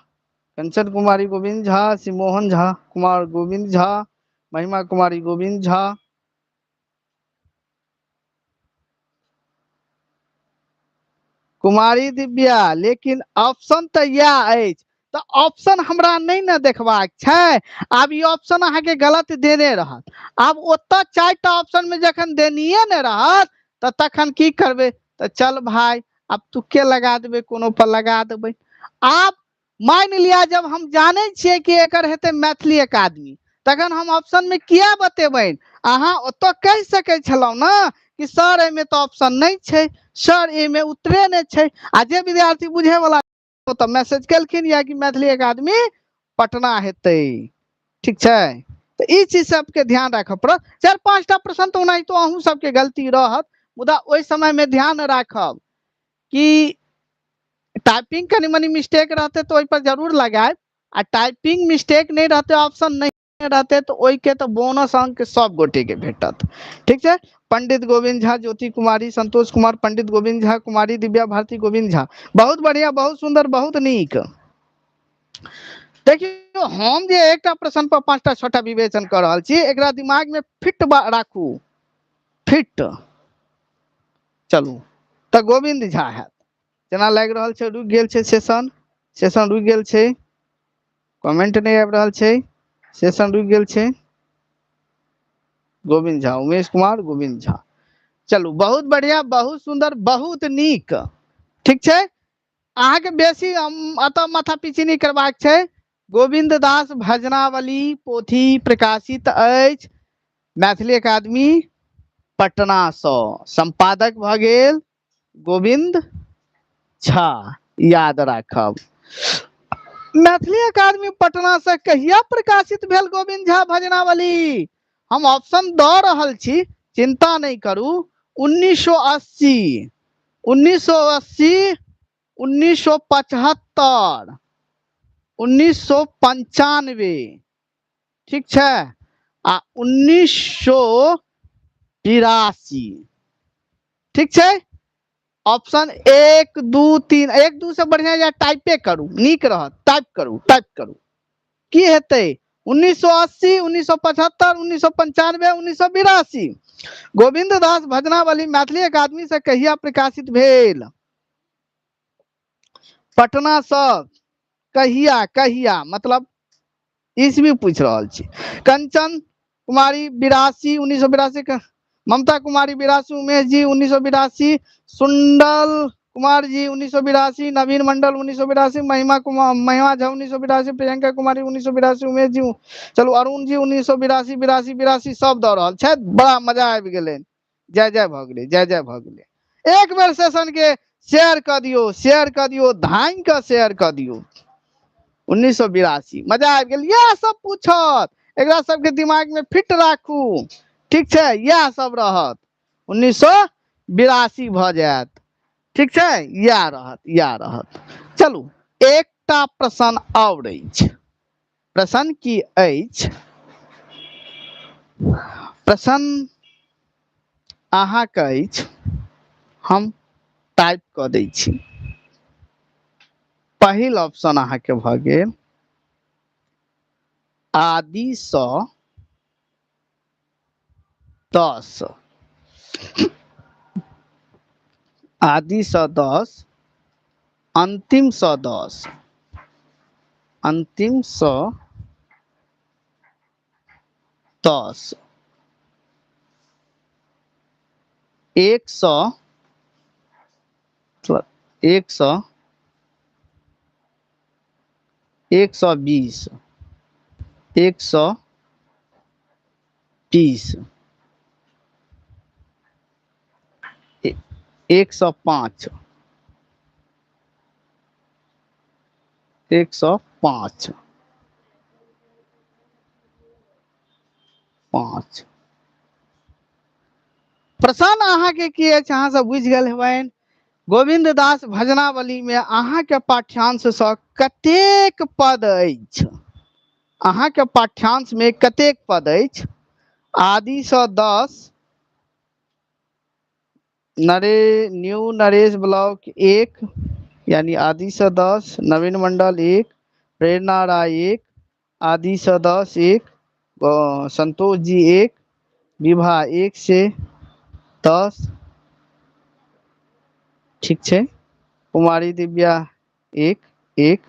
कंचन कुमारी गोविंद झा, सिमोहन झा कुमार गोविंद झा, महिमा कुमारी गोविंद झा, कुमारी दिव्या। लेकिन ऑप्शन तो यह अछि, तो ऑप्शन हमरा नहीं न देखबाक छै। आब ई ऑप्शन अहाँ के गलत देने रहत, आब ओतऽ 4टा ऑप्शन में जखन देनिये ने रहत त तखन की करबे, तो चल भाई अब तुक्के लगा देबे, कोनो पर लगा देबे। आप मान लिया जब हम जाने छिए कि एकर हेते मैथिली अकादमी, तखन हम ऑप्शन में किया बतेबै? अहाँ ओतऽ कह सकै छलौ ना कि सर एमे तो ऑप्शन नहीं छै, सर एमे उतरे ने छै। आ जे विद्यार्थी बुझे वाला तो मैसेज केलखिन या कि मैथिली अकादमी पटना हेतै, ठीक छै। तो ई चीज सबके ध्यान रखऽ पड़त। 4-5टा प्रश्न तो ओनाहितो अहूँ सबके गलती रहत, मुदा ओहि समय में ध्यान राखब कि टाइपिंग कनी मनी मिस्टेक रहते तो ओहि पर जरूर लगाए, आ टाइपिंग मिस्टेक नहीं रहते, ऑप्शन नहीं रहते तो ओहि के तो बोनस अंक सब गोटे के भेटत। ठीक है। पंडित गोविंद झा, ज्योति कुमारी, संतोष कुमार, पंडित गोविंद झा, कुमारी दिव्या भारती गोविंद झा, बहुत बढ़िया, बहुत सुंदर, बहुत नीक। देखियो हम जे एकटा प्रश्न पर 5टा 6टा विवेचन कर रहल छी, एकरा दिमाग में फिट राखू, फिट। चलू तो गोविंद झा है, जना लग रहल छै रुक गेल छै सेशन, सेशन रुक गेल छै, कमेंट नहीं आबि रहल छै, सेशन रुक गेल छै। गोविंद झा, उमेश कुमार, गोविंद झा, चलू बहुत बढ़िया, बहुत सुंदर, बहुत नीक। ठीक छै, अहाँ के बेसी अत माथा पीची नहीं करबाक छै। गोविंद दास भजनावली पोथी प्रकाशित अछि मैथिली अकादमी पटना सँ, संपादक भ गेल गोविंद झा, याद राखब। मैथिली अकादमी पटना से कहिया प्रकाशित भेल गोविंद झा भजनावली? हम ऑप्शन द रहल छी, चिंता नहीं करू। 1980, 1980, 1975, 1995, ठीक छै, आ 1982, ठीक छै। ऑप्शन 1 2 3, 1 2 से बढ़िया या टाइपे करू, नीक रहत, टाइप करू, टाइप करू। की हेतै? 1980, 1975, 1995, 1982। गोविंद दास भजनावली मैथिली अकादमी से कहिया प्रकाशित भेल? पटना से कहिया, कहिया मतलब ईस्वी पूछ रहल छी। कंचन कुमारी 82, 1982, ममता कुमारी 82, उमेश जी 1982, सुंदल कुमार जी 1982, नवीन मंडल 1982, महिमा झा 1982, प्रियंका कुमारी 1982, उमेश जी, चलो अरुण जी 1982, 82, 82 सब दऽ रहल छै, बड़ा मजा आबि गेलै, जय जय भ गेलै, जय जय भ गेलै। एक बेर सेशन के शेयर कर दियो, शेयर कर दियो, धाइन के शेयर कर दियो। 1982, मजा आबि गेल, यह सब पूछत, एकरा सबके दिमाग में फिट राखू, ठीक छै, यह सब रहत, 1982 भ जायत, ठीक छै, यह रहत, यह रहत। चलू एकटा प्रश्न और अछि, प्रश्न की अछि? प्रश्न अहाँके अछि, हम टाइप कऽ दै छी। पहिल ऑप्शन अहाँके भ गेल आदि सँ 10, आदि सँ 10, अंतिम सँ 10, अंतिम सँ 10, 100, 100, 120, 130, 105, 105, 5। प्रश्न अहाँके की अछि, अहाँ सब बुझि गेल हेबनि। गोविंद दास भजनावली में अहाँके पाठ्यांश सँ कतेक पद अछि? अहाँके पाठ्यांश में कतेक पद अछि? आदि सँ 10, न्यू नरेश ब्लॉक 1, यानी आदि सँ 10, नवीन मंडल 1, प्रेरणा राय 1, आदि सँ 10 1, संतोष जी 1, विभा 1 से 10, ठीक छै, कुमारी दिव्या 1 1,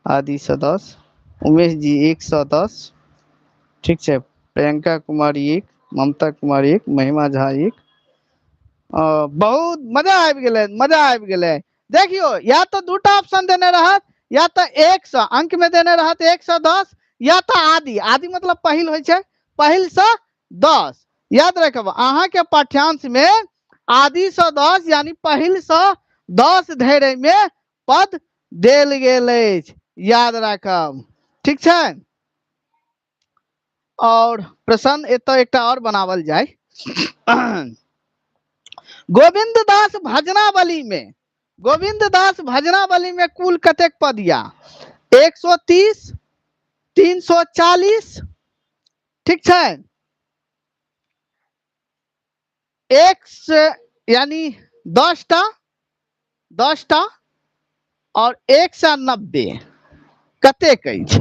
आदि सँ 10, उमेश जी 1 सँ 10, ठीक छै, प्रियंका कुमारी 1, ममता कुमारी 1, महिमा झा 1। बहुत मजा आबि गेलै, मजा आबि गेलै। देखियो या तो दूटा ऑप्शन देने रहत, या तो 100 अंक में देने रहत 1 सँ 10, या तो आदि, आदि मतलब पहिल होइ छै, पहिल सँ 10। याद रखब अहाँ के पाठ्यांश में आदि सँ 10 यानी पहिल सँ 10 धरि में पद देल गेल अछि, याद राखब, ठीक छै। और प्रश्न एतऽ एकटा और बनावल जाय। गोविंद दास भजनावली में गोविंद दास भजनावली में कुल कतेक पद या 130 340 ठीक है, एक से यानी 10टा और 190 कतेक अछि?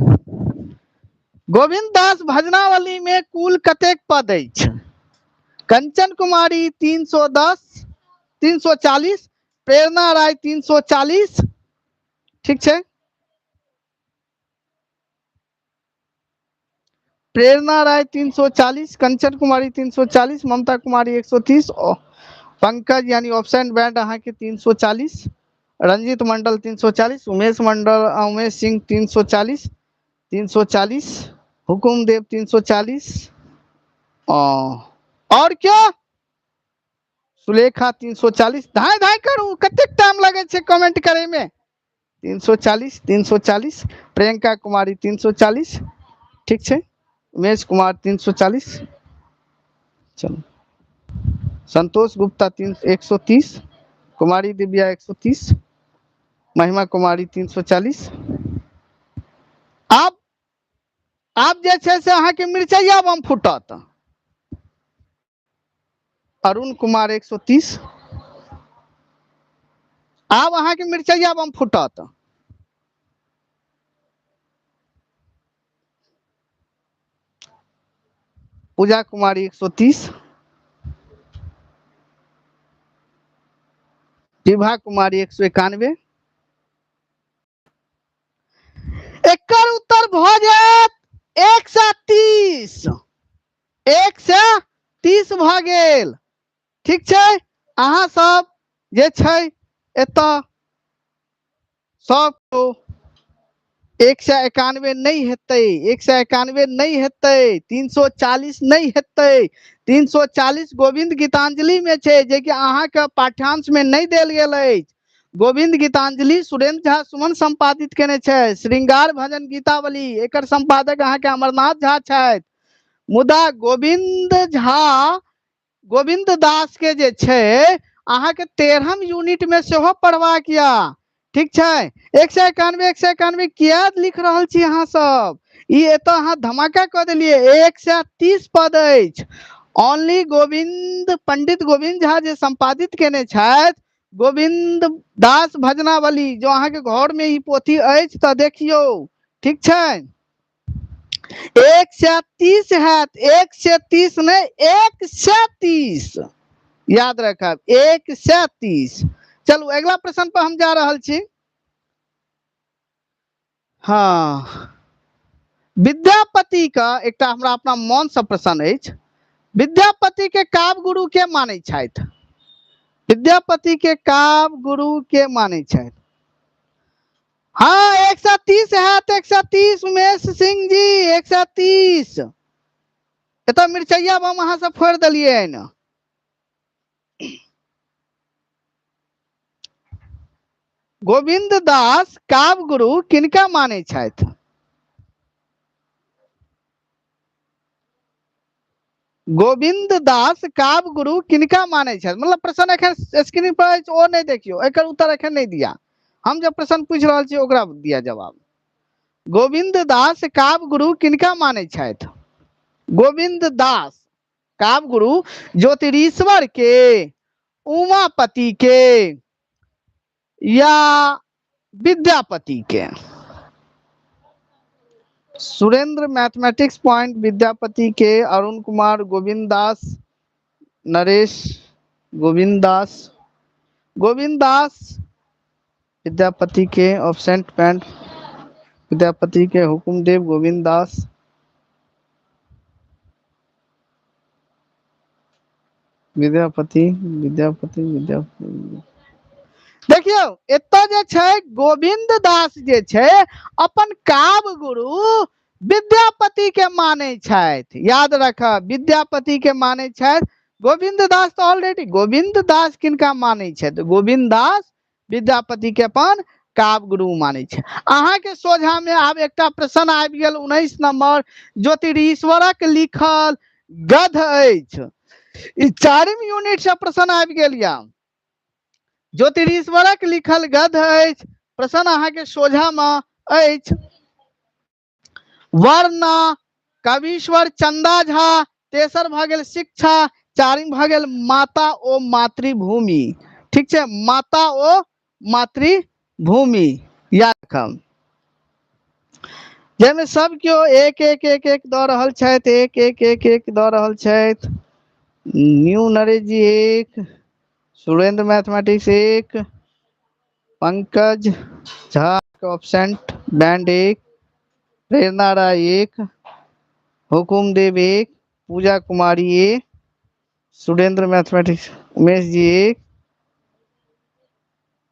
गोविंद दास भजनावली में कुल कतेक पद अछि? कंचन कुमारी 310 340, प्रेरणा राय 340 ठीक है, प्रेरणा राय 340, कंचन कुमारी 340, ममता कुमारी 130 और पंकज यानी ऑप्शन बैंड अहाँ के 340, रंजीत मंडल 340, उमेश सिंह 340 हुकुम देव 340 और क्या सुलेखा 340। धाय धाय करू कतेक टाइम लगे छे कमेंट करे में। 340 प्रियंका कुमारी 340 ठीक है, उमेश कुमार 340, चलो संतोष गुप्ता 130, कुमारी दिव्या 130, महिमा कुमारी 340। आप जे छे से अहाँ के मिर्चैया बम फुटत। अरुण कुमार 130, आब अहाँ के मिर्चैया बम फुटत। पूजा कुमारी 130, विभा कुमारी 191। एकर उत्तर भ जायत 130 भ गेल ठीक छै। अहाँ सब जे छै एत सब 191 नहीं हेतै, 191 नहीं हेतै, 340 नहीं हेतै। 340 गोविंद गीतांजलि में छै जे कि अहाँ के पाठ्यांश में नहीं देल गेल अछि। गोविंद गीतांजलि सुरेंद्र झा सुमन संपादित केने छै। श्रृंगार भजन गीतावली एकर संपादक अहाँ के अमरनाथ झा छथि। मुदा गोविंद दास के जे छै अहाँ के 13हम यूनिट में सेहो पढ़बाक या ठीक छै। 191 किया लिख रहल छी अहाँ सब? ई एतऽ अहाँ धमाका कऽ देलिए। 130 पद अछि। ओनली गोविंद पंडित गोविंद झा जे संपादित केने छथि गोविंद दास भजनावली, जो अहाँ के घर में ई पोथी अछि तऽ देखियो ठीक छै। 130 हैत, 130 नहीं 130 याद रखब 130। चलू अगला प्रश्न पर हम जा रहल छी। हाँ, विद्यापति का एकटा हमरा अपना मन से प्रश्न अछि। विद्यापति के काव्य गुरु के माने छथि? विद्यापति के काव्य गुरु के माने छथि? हाँ 130 हैत, 130 उमेश सिंह जी 130। एतऽ मिर्चैया बम अहाँ सब फोड़ देलिए न। गोविंद दास काव्य गुरु किनका माने छथि? गोविंद दास काव्य गुरु किनका माने छथि? मतलब प्रश्न एखन स्क्रीन पर अछि ओ नहीं देखियो, एकर उत्तर एखन नहीं दिया। हम जब प्रश्न पूछ रहल छी ओकरा दिया जवाब। गोविंद दास काव्य गुरु किनका माने छथि? गोविंद दास काव्य गुरु ज्योतिरीश्वर के, उमापति के या विद्यापति के? सुरेंद्र मैथमेटिक्स पॉइंट विद्यापति के, अरुण कुमार गोविंद दास, नरेश गोविंद दास विद्यापति के, ऑब्सेंट पैंट विद्यापति के, हुकुम देव गोविंद दास। विद्यापति देखियो एतऽ जे छै गोविंद दास जे छै अपन काव्य गुरु विद्यापति के माने छथि। याद रखब विद्यापति के माने छथि। गोविंद दास तो ऑलरेडी गोविंद दास किनका माने छथि? गोविंद दास विद्यापति के अपन काव्य गुरु माने छै। अहाँ के सोझा में आब एकटा प्रश्न आबि गेल 19 नंबर ज्योतिरीश्वरक लिखल गद्य अछि। ई 4वीं यूनिट से प्रश्न आबि गेल या। ज्योतिरीश्वरक लिखल गद्य अछि। प्रश्न अहाँ के सोझा में अछि। वर्ण कवीश्वर चंदा झा, तेसर भ गेल शिक्षा, चारिम भ गेल माता ओ मातृभूमि। ठीक है, माता ओ मातृभूमि याद रखब। जैमे सब क्यों एक एक एक एक दऽ रहल छथि, एक एक एक एक दऽ रहल छथि। न्यू नरेश जी एक, सुरेंद्र मैथमेटिक्स एक, पंकज झा ऑब्सेंट बैंड एक, प्रेरणा राय एक, हुकुम देव एक, पूजा कुमारी एक, सुरेंद्र मैथमेटिक्स उमेश जी एक।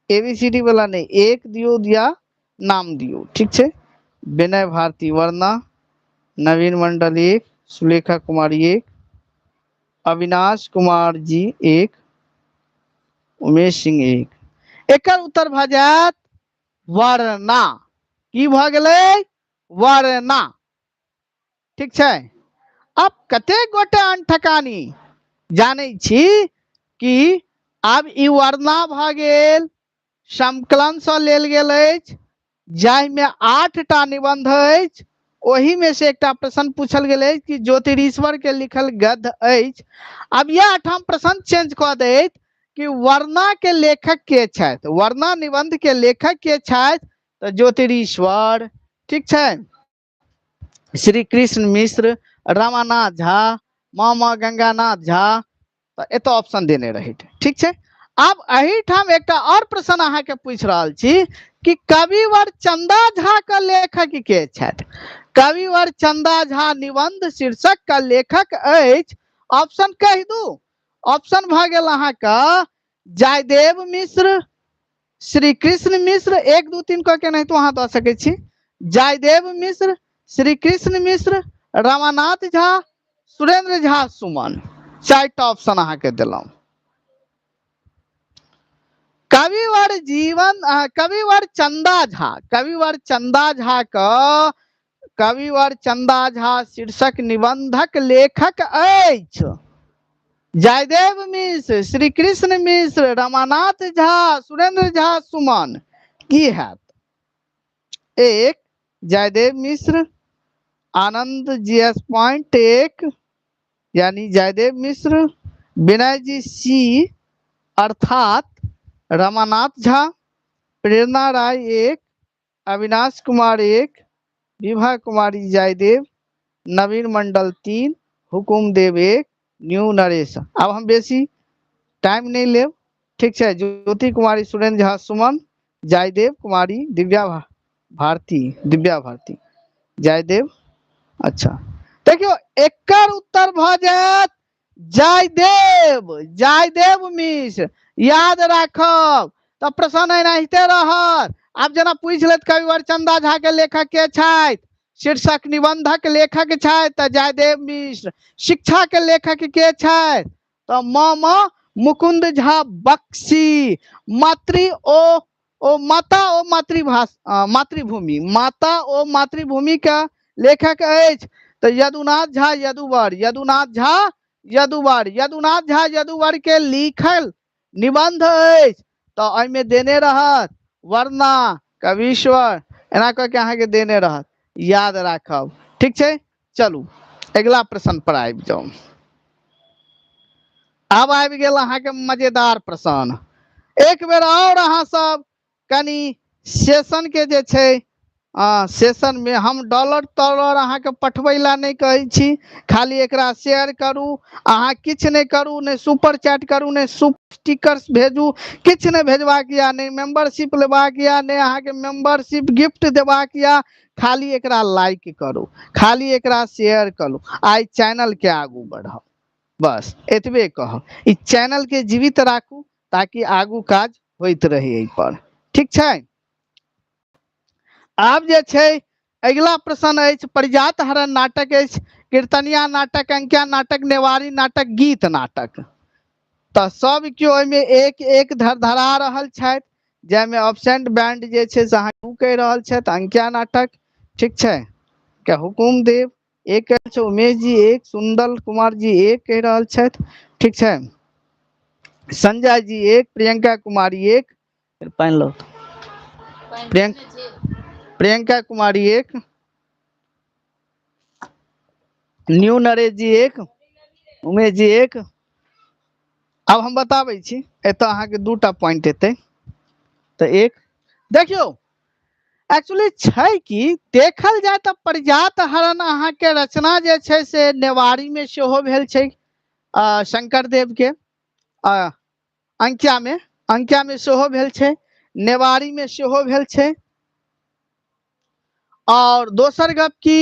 एबीसीडी वाला नहीं, एक दियो दिया नाम दियो। ठीक है, विनय भारती वर्णा, नवीन मंडल एक, सुलेखा कुमारी एक, अविनाश कुमार जी एक, उमेश सिंह एक। एकर उत्तर भ जायत वर्णा। की भ गेलै? वर्णा। ठीक छै। अब कतेक गोटे अनठकानी जानै छी कि आब ई वर्णा भ गेल, समकलन से लेल गेल अछि, जाहिमे 8 टा निबंध अछि। ओही में से एकटा प्रश्न पूछल गेल अछि कि ज्योतिरीश्वर के लिखल गद्य अछि। अब यह ठाम प्रश्न चेंज कऽ देत कि वर्णा के लेखक के छथि, वर्णा निबंध के लेखक के छथि तऽ ज्योतिरीश्वर। ठीक छै। श्री कृष्ण मिश्र, रामानाथ झा, मामा गंगानाथ झा, तो एतो ऑप्शन देने रही। ठीक छै। अब एही ठाम एकटा और प्रश्न अहाँ के पूछ रहल छी कि कविवर चंदा झा का लेखक के छथि। कविवर चंदा झा निबंध शीर्षक का लेखक अछि। ऑप्शन कह दू। ऑप्शन भ गेल अहाँ का जयदेव मिश्र, श्री कृष्ण मिश्र, 1 2 3 कह के नहीं तो अहाँ दऽ सकै छी। जयदेव मिश्र, श्री कृष्ण मिश्र, रामानाथ झा, सुरेंद्र झा सुमन। 4टा ऑप्शन अहाँ के दिलौं। कविवर जीवन, कविवर चंदा झा, कविवर चंदा झा का, कविवर चंदा झा शीर्षक निबंधक लेखक अछि। जयदेव मिश्र, श्री कृष्ण मिश्र, रामानाथ झा, सुरेंद्र झा सुमन। की हैत? 1 जयदेव मिश्र, आनंद जीएस पॉइंट 1 यानी जयदेव मिश्र, विनय जी सी अर्थात रामानाथ झा, प्रेरणा राय 1, अविनाश कुमार 1, विभा कुमारी जयदेव, नवीन मंडल 3, हुकुम देव 1, न्यू नरेश। अब हम बेसी टाइम नहीं ले। ठीक है। ज्योति कुमारी, सुरेंद्र झा सुमन, जयदेव कुमारी, दिव्या भारती, दिव्या भारती, जयदेव। अच्छा देखियो एकर उत्तर भ जायत जयदेव, जयदेव मिश्र। याद राखब तो प्रश्न एनाहिते रहत। आब जना पूछ लेत कविवर चंदा झा के लेखक के छथि, शीर्षक निबंधक लेखक छथि तऽ जयदेव मिश्र। शिक्षा के लेखक के छथि तो मामा मुकुंद झा बक्सी। मातृ ओ माता ओ मातृभाषा, मातृभूमि, माता ओ मातृभूमि का लेखक अछि तो यदुनाथ झा यदुवर, यदुनाथ झा यदुवर, यदुनाथ झा यदुवर के लिखल निबंध अछि तो एहिमे देने रहत वर्णा, कवीश्वर, एना कह के अहाँ के देने रहत। याद राखब। ठीक छै। चलू अगला प्रश्न पर आबि जाउ। अब आबि गेल अहाँ के मजेदार प्रश्न। एक बेर और अहाँ सब कनी सेशन के जे छै, सेशन में हम डॉलर तॉलर अहाँ के पठबै ला नहीं कहै छी, खाली एकरा शेयर करू। अहाँ किछ नहीं करू, नहीं सुपर चैट करू, नहीं सुपर स्टिकर्स भेजू, किछ नहीं भेजबाक या, नहीं मेंबरशिप लेबाक या, नहीं अहाँ के मेंबरशिप गिफ्ट देबाक या। खाली एकरा लाइक करू, खाली एकरा शेयर करू, आई चैनल के आगू बढ़ाओ। बस एतबे कहब। ई चैनल के जीवित राखू ताकि आगू काज होइत रहे एहि पर। ठीक छै। आब जे छै अगला प्रश्न अछि परिजात हरण नाटक अछि, कीर्तनिया नाटक, अंकिया नाटक, नेवारी नाटक, गीत नाटक। तो सब क्यों ओहिमे एक एक धरा रहल छथि, जाहिमे ऑब्सेंट बैंड जे छै से अहाँ कहि रहल छथि अंकिया नाटक। ठीक छै। क्या हुकुम देव एक उमेश जी 1, सुंदर कुमार जी 1 कह रहल छथि। ठीक छै। संजय जी 1, प्रियंका कुमारी 1, पहन लो तो। प्रियंका कुमारी 1, न्यू नरेश जी 1, उमेश जी 1। अब हम बताबै छी, एतऽ अहाँके 2टा पॉइंट एतै। तो एक देखियो, एक्चुअली छै कि देखल जाए तऽ परिजात हरण अहाँके रचना जे छै से नेवारी में सेहो भेल छै, शंकर देव के अंकिया में सेहो भेल छै, नेवारी में सेहो भेल छै। और दोसर गप की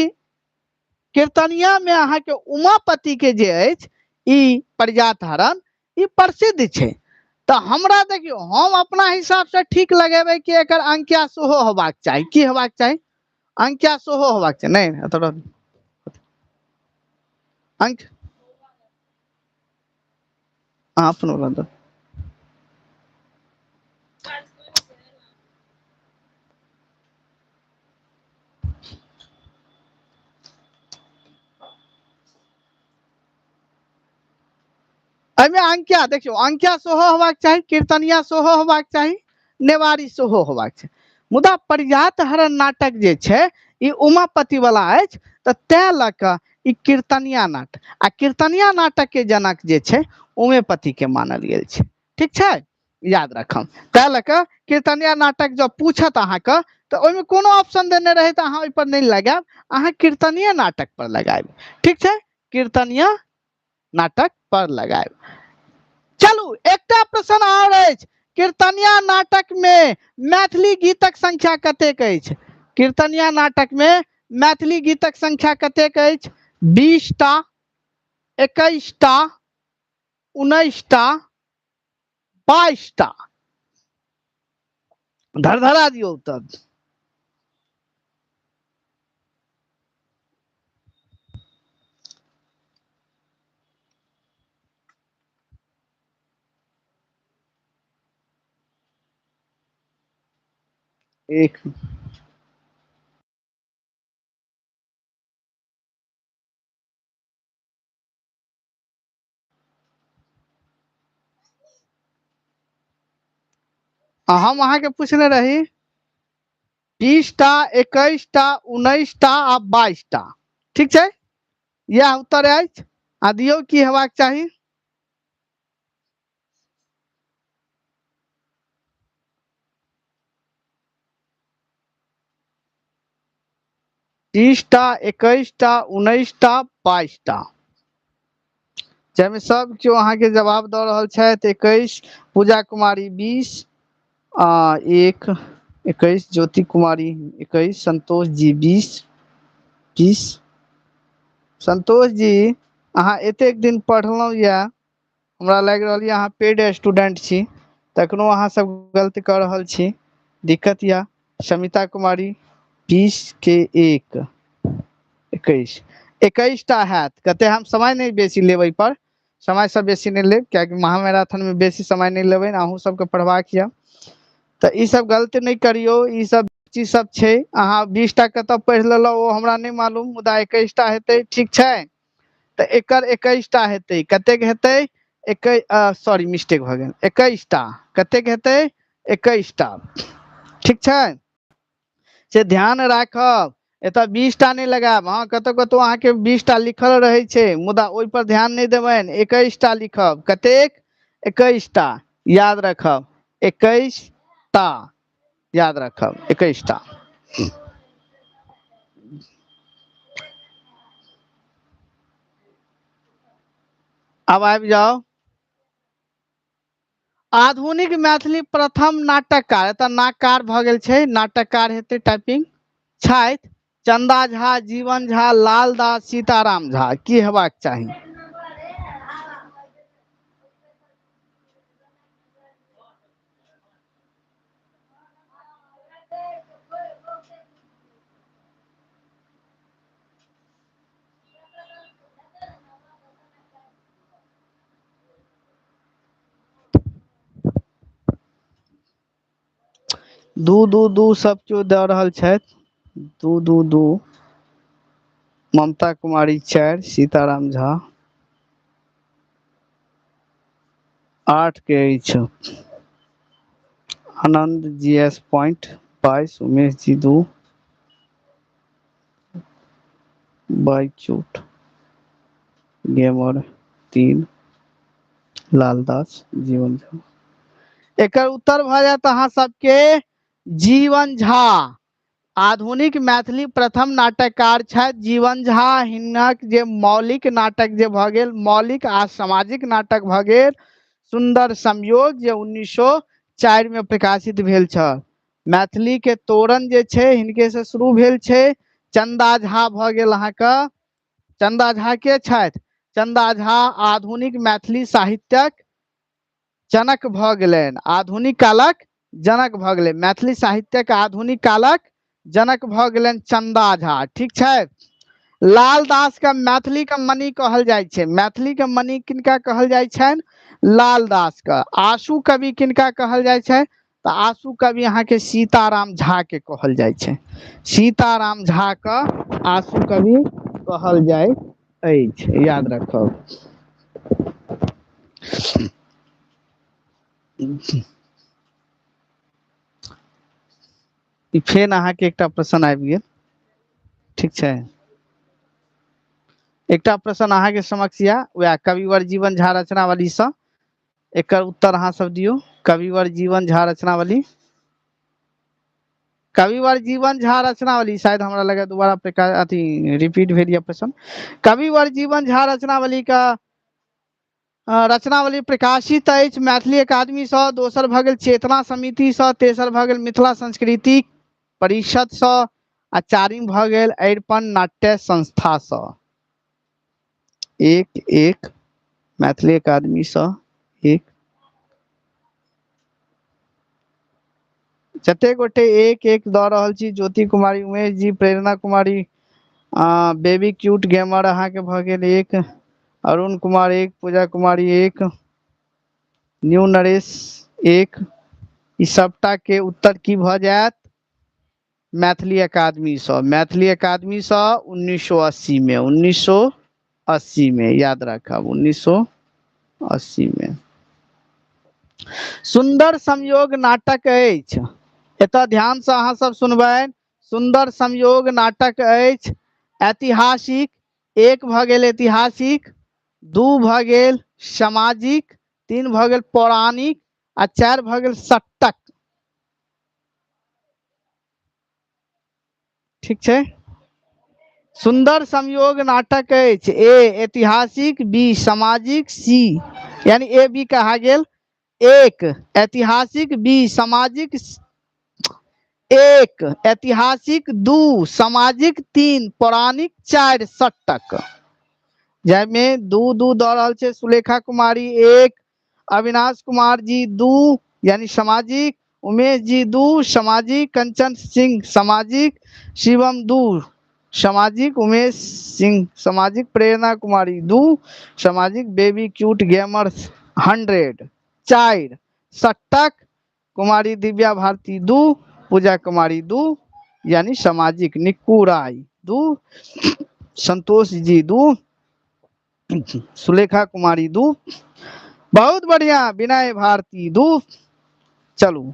कीर्तनिया में अहाँके उमापति के जे अछि ई परिजात हरण ई प्रसिद्ध छै। तो हमरा देखियो, हम अपना हिसाब से ठीक लगेबै कि एकर अंकिया सेहो होबाक चाही। की होबाक चाही? अंकिया सेहो होबाक चाही। नहीं एतऽ अंक अपन बोला दो। एहिमे अंकिया देखियो, अंकिया सेहो होबाक चाही, कीर्तनिया सेहो होबाक चाही, नेवारी सेहो होबाक चाही। मुदा परिजात हरण नाटक जे छै ई उमापति वाला अछि, तऽ तैं लऽ कऽ ई कीर्तनिया नाटक, आ कीर्तनिया नाटक के जनक जे छै उमेपति के मानल गेल छै। ठीक छै, याद रखब। तैं लऽ कऽ कीर्तनिया नाटक जब पूछत अहाँके तऽ ओहिमे कोनो ऑप्शन देने रहे तऽ अहाँ ओहि पर नहीं लगायब, अहाँ कीर्तनिया नाटक पर लगायब। ठीक छै, कीर्तनिया नाटक पर लगायब। चलू एकटा प्रश्न और अछि, कीर्तनिया नाटक में मैथिली गीतक संख्या कतेक अछि? कीर्तनिया नाटक में मैथिली गीतक संख्या कतेक अछि? 20 टा, 21 टा, 19 टा, 22 टा? धड़धड़ा दियौ तब। एक हम अहाँके पूछने रही 20 टा, 21 टा, 19 टा आ 22 टा। ठीक छै, यह उत्तर अछि। आ दियौ की हेबाक चाही? 30 टा, 21 टा, 19 टा, 22 टा। जाहिमे सब केओ अहाँके जवाब दऽ रहल छथि। 21 पूजा कुमारी, 20 एक 21 ज्योति कुमारी, 21 संतोष जी, 20 संतोष जी अहाँ एतेक दिन पढ़लहुँ यऽ, हमरा लागि रहल यऽ अहाँ पेड स्टूडेंट छी, तखनो अहाँ सब गलती कऽ रहल छी, दिक्कत यऽ। शमिता कुमारी 20 के 1 21 21 टा हैत। कते हम समय नहीं बेसी लेब, एहि पर समय सब बेसी नहीं लेब, कियाकि महामैराथन में बेसी समय नहीं लेबै, अहूँ सबके पढ़बाक यऽ। तऽ ई सब गलती नहीं करियौ, ई सब चीज सब छै। अहाँ 20 टा कतऽ पढ़ि लेलहुँ ओ हमरा नहीं मालूम, मुदा 21 टा हेतै। ठीक छै, तऽ एकर 21 टा हेतै। कतेक हेतै? सॉरी मिस्टेक भऽ गेल, 21 टा। कतेक हेतै? 21 टा। ठीक छै, से ध्यान राखब। एतऽ 20 टा नहीं लगायब। हाँ, कतौ कतौ अहाँके 20 टा लिखल रहै छै, मुदा ओहि पर ध्यान नहीं देबनि। 21 टा लिखब। कतेक? 21 टा। याद रखब, 21 टा याद रखब, 21 टा। अब आबि जाओ आधुनिक मैथिली प्रथम नाटककार। एतऽ नाटककार भऽ गेल छै, नाटककार हेतै टाइपिंग। छथि चंदा झा, जीवन झा, लाल दास, सीताराम झा। की हेबाक चाही? दू दू दू सब केओ दऽ रहल छथि। दू दू दू ममता कुमारी 4, सीताराम झा 8 के अछि। आनंद GS point 22, Umesh ji 2, बाईचूट gamer 3, Laldas जीवन झा। एकर उत्तर भ जायत अहाँ सबके जीवन झा। आधुनिक मैथिली प्रथम नाटककार छथि जीवन झा। हिनक जे मौलिक नाटक जे भ गेल, मौलिक आ सामाजिक नाटक भ गेल सुंदर संयोग, जे 1904 में प्रकाशित भेल छल। मैथिली के तोरण जे छै हिनके से शुरू भेल छै। चंदा झा भ गेल अहाँके, चंदा झा के छथि? चंदा झा आधुनिक मैथिली साहित्यक जनक भ गेलनि, आधुनिक कालक जनक भ गेलै। मैथिली साहित्यक आधुनिक कालक जनक भ गेलनि चंदा झा, ठीक छै। लाल दास के मैथिली के मणि कहल जाइ छै। मैथिली के मणि किनका कहल जाइ छनि? लाल दास के। आशु कवि किनका कहल जाइ छै? तो आशु कवि अहाँ के सीताराम झा के कहल जाइ छै। सीताराम झा के आशु कवि कहल जाइत अछि, याद रखब। फेर अहाँ के एकटा प्रश्न आबि गेल, ठीक छै। एकटा प्रश्न अहाँ के समक्ष या वह कविवर जीवन झा रचनावली से, एकर उत्तर अहाँ सब दियौ। कविवर जीवन झा रचनावली, कविवर जीवन झा रचनावली, शायद हमरा लगे दोबारा प्रकार अथी रिपीट भेल यऽ प्रश्न। कविवर जीवन झा रचनावली का रचनावली प्रकाशित अछि मैथिली अकादमी से, दोसर भ गेल चेतना समिति से, तेसर भ गेल मिथिला संस्कृति परिषद से, आ चारिम भ गेल अरिपन नाट्य संस्था से। एक एक मैथिली अकादमी से एक, जते गोटे एक एक द रहल छी। ज्योति कुमारी, उमेश जी, प्रेरणा कुमारी, बेबी क्यूट गेमर अहाँ के भ गेल एक, अरुण कुमार एक, पूजा कुमारी एक, न्यू नरेश एक। ई सबटा के उत्तर की भ जायत? मैथिली अकादमी से। मैथिली अकादमी से 1980 में, 1980 में याद रखब, 1980 में। सुंदर संयोग नाटक अछि, एतऽ ध्यान से अहाँ सब सुनबै। सुंदर संयोग नाटक अछि ऐतिहासिक, एक भ गेल ऐतिहासिक, दू भ गेल सामाजिक, तीन भ गेल पौराणिक, आ चारि भ गेल सट्टक, ठीक छै। सुंदर संयोग नाटक अछि ए ऐतिहासिक, बी सामाजिक, सी यानी ए बी कहा गेल। एक ऐतिहासिक, बी सामाजिक, एक ऐतिहासिक, दू सामाजिक, तीन पौराणिक, चारि सट्टक। जाहिमें दू दू द रहल छै सुलेखा कुमारी एक, अविनाश कुमार जी दू यानी सामाजिक, उमेश जी दू सामाजिक, कंचन सिंह सामाजिक, शिवम दू सामाजिक, उमेश सिंह सामाजिक, प्रेरणा कुमारी दू सामाजिक, बेबी क्यूट गेमर 100 4, सट्टक कुमारी दिव्या भारती दू, पूजा कुमारी दू यानी सामाजिक, निक्कू राय दू, संतोष जी दू, सुलेखा कुमारी दू, बहुत बढ़िया, विनय भारती दू। चलू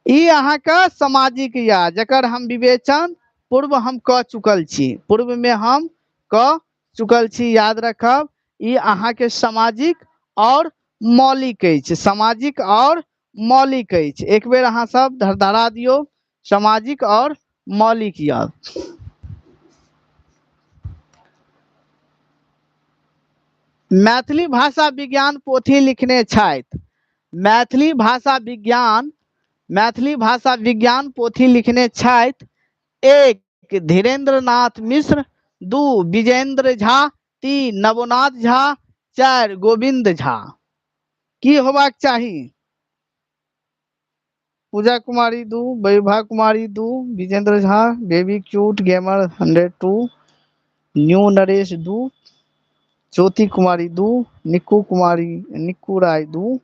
ई अहाँ का सामाजिक या जकर हम विवेचन पूर्व हम क चुकल छी, पूर्व में हम क चुकल छी, याद रखब। ई अहाँ के सामाजिक और मौलिक अछि, सामाजिक और मौलिक अछि। एक बेर अहाँ सब धड़धड़ा दियौ सामाजिक और मौलिक याद। मैथिली भाषा विज्ञान पोथी लिखने छथि, मैथिली भाषा विज्ञान, मैथिली भाषा विज्ञान पोथी लिखने छथि। एक धीरेन्द्र नाथ मिश्र, दू विजेंद्र झा, तीन नवोनाथ झा, चारि गोविंद झा। की होबाक चाही? पूजा कुमारी दू, वैभा कुमारी दू, Vijendra Jha, baby cute gamer 102, new Naresh दू, ज्योति कुमारी दू, निक्कू राय दू,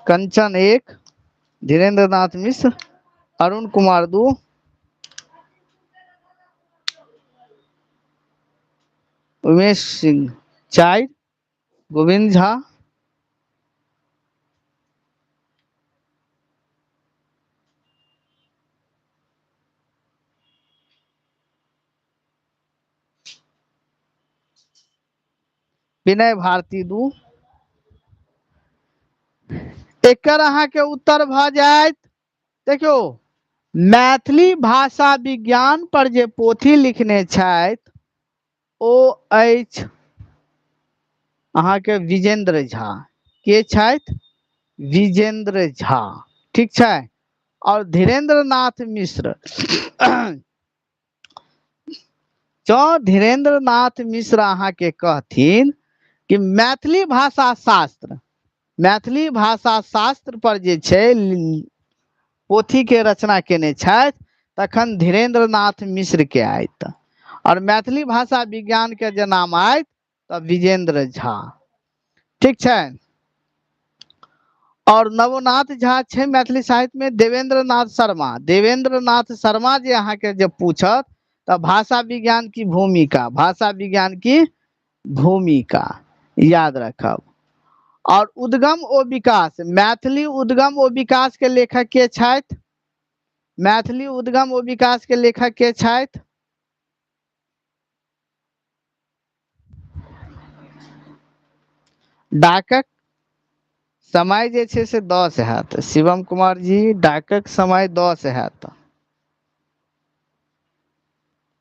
कंचन एक, धीरेन्द्र नाथ मिश्र, अरुण कुमार दू, उमेश सिंह। 4 गोविंद झा। विनय भारती 2। एकर अहाँ के उत्तर भ जायत। देखियो मैथिली भाषा विज्ञान पर जे पोथी लिखने छथि ओ अछि अहाँ के विजेंद्र झा। के छथि? विजेंद्र झा। ठीक छै। और धीरेन्द्र नाथ मिश्र जो धीरेन्द्र नाथ मिश्र अहाँ के कहथिन कि मैथिली भाषा शास्त्र, मैथिली भाषा शास्त्र पर जे छै पोथी के रचना केने छथि तखन धीरेन्द्र नाथ मिश्र के आयत। और मैथिली भाषा विज्ञान के जे नाम आयत तऽ विजेंद्र झा। ठीक छै। और नवनाथ झा छै मैथिली साहित्य में। देवेंद्र नाथ शर्मा, देवेंद्र नाथ शर्मा जे अहाँ के जे पूछत तो भाषा विज्ञान की भूमिका, भाषा विज्ञान की भूमिका याद रखब। और उद्गम ओ विकास, मैथिली उद्गम ओ विकास के लेखक के छथि? मैथिली उद्गम ओ विकास के लेखक के छथि? डाकक समय जे छै से 10 हैत शिवम कुमार जी। डाकक समय 10 हैत।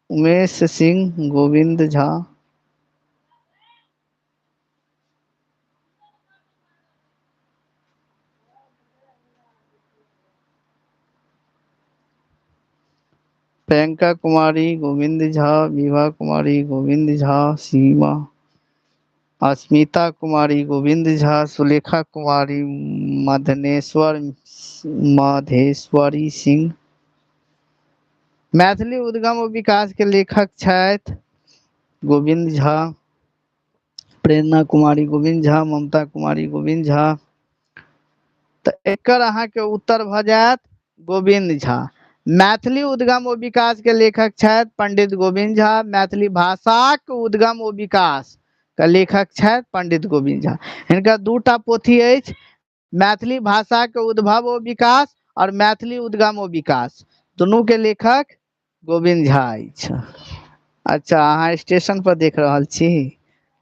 उमेश सिंह, गोविंद झा। प्रियंका कुमारी, गोविंद झा। विभा कुमारी, गोविंद झा। सीमा, अस्मिता कुमारी, गोविंद झा। सुलेखा कुमारी, मधनेश्वर, माधेश्वरी सिंह। मैथिली उद्गम और विकास के लेखक छथि गोविंद झा। प्रेरणा कुमारी, गोविंद झा। ममता कुमारी, गोविंद झा। तो एकर अहाँ के उत्तर भ जायत गोविंद झा। मैथिली उद्गम और विकास के लेखक छथि पंडित गोविंद झा। मैथिली भाषाक उद्गम और विकास के लेखक छथि पंडित गोविंद झा। हिनकर 2टा पोथी अछि, मैथिली भाषा के उद्भव और विकास और मैथिली उद्गम और विकास। दुनू के लेखक गोविंद झा अछि। अच्छा, अहाँ स्टेशन पर देख रहल छी।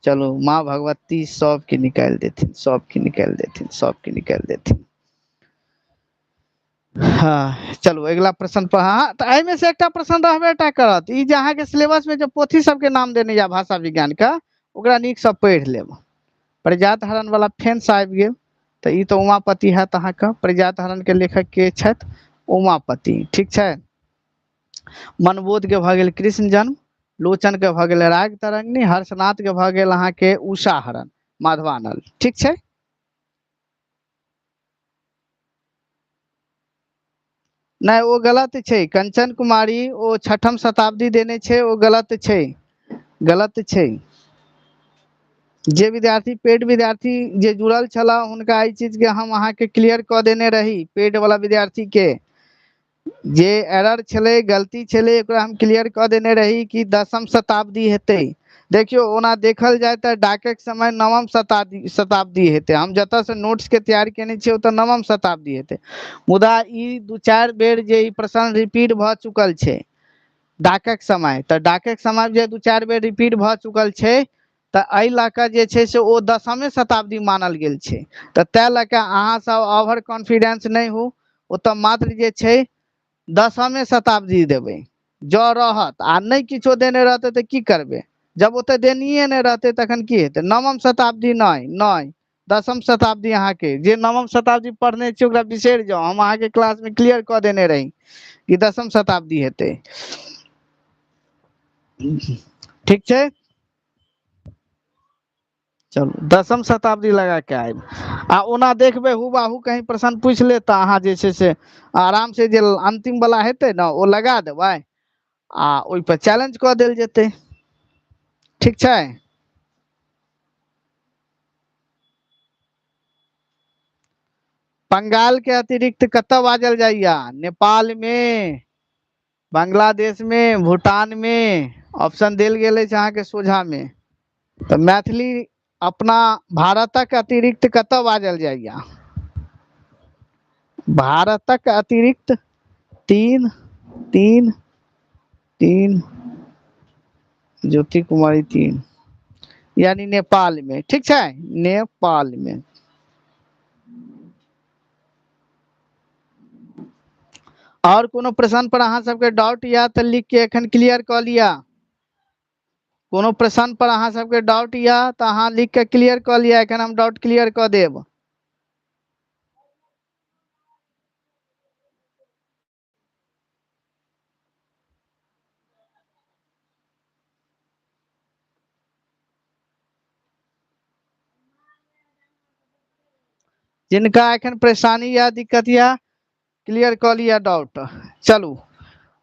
चलो माँ भगवती सबके निकालि देथिन, सबके निकालि देथिन, सबके निकालि देथिन। हाँ चलो अगला प्रश्न पर। हाँ तो एहिमे से एकटा प्रश्न रहबेटा करत। ई जे अहाँ के सिलेबस में जो पोथी सबके नाम देने या भाषा विज्ञान का, ओकरा नीक से पढ़ि लेब। प्रजात हरण वाला फेंस आबि गेल तो ई तो उमापति हैत अहाँ के। प्रजात हरण के लेखक के छथि? उमापति। ठीक छै। मनबोध के भ गेल कृष्ण जन्म। लोचन के भ गेल राग तरंगिणी। हर्षनाथ के भ गेल अहाँ के उषा हरण माधवानल। ठीक छै। नहीं वो गलत छै। कंचन कुमारी ओ 6म शताब्दी देने छै, वो गलत छै, गलत छै। जे विद्यार्थी पेड विद्यार्थी जे जुड़ल छला हुनका ई चीज के हम अहाँ के क्लियर क देने रही। पेड वाला विद्यार्थी के जे एरर छले, गलती छले, ओकरा हम क्लियर क देने रही कि 10म शताब्दी हेतै। देखियो ओना देखल जाए त डाकक समय 9म शताब्दी हेतै। हम जतऽ से नोट्स के तैयारी केने छियै ओतऽ 9म शताब्दी हेतै। मुदा ई 2-4 बेर जे ई प्रश्न रिपीट भ चुकल छै डाकक समय, तऽ डाकक समय जे 2-4 बेर रिपीट भ चुकल छै तऽ एहि लऽ कऽ जे छै से ओ 10मे शताब्दी मानल गेल छै। तऽ तैं लऽ कऽ अहाँ सब ओवर कॉन्फिडेंस नहीं हो। ओतऽ मात्र जे छै 10मे शताब्दी देबै जँ रहत, आ नहीं किछो देने रहतै तऽ की करबै। जब ओते देनिये नहीं रहतै तखन की हेतै। 9म शताब्दी नहीं 10म शताब्दी। अहाँ के जे 9म शताब्दी पढ़ने छी ओकरा बिसरि जाउ। हम अहाँ के क्लास में क्लियर क देने रही कि 10म शताब्दी हेतै। ठीक छै। चलू 10म शताब्दी लगा के आयब। आ ओना देखबै हुबाहू कहीं प्रश्न पूछि ले तऽ अहाँ जे छै से आराम से जे अंतिम वाला हेतै ने ओ लगा देबै आ ओहि पर चैलेंज कऽ देल जेतै। ठीक छै। बंगाल के अतिरिक्त कतऽ बाजल जाइया? नेपाल में, बांग्लादेश में, भूटान में। ऑप्शन देल गेल अछि अहाँ के सोझा में। तो मैथिली अपना भारतक अतिरिक्त कतऽ बाजल जाइए? भारतक अतिरिक्त तीन तीन तीन ज्योति कुमारी तीन यानी नेपाल में, ठीक है, नेपाल में। और कोनो प्रश्न पर अहाँ सबके डाउट या तो लिख के एखन क्लियर कर लिया। कोनो प्रश्न पर अहाँ सबके डाउट या तो अहाँ लिख के क्लियर कर लिया, एखन हम डाउट क्लियर कर देब। जिनका एखन परेशानी या दिक्कत या क्लियर कर लिया डाउट। चलू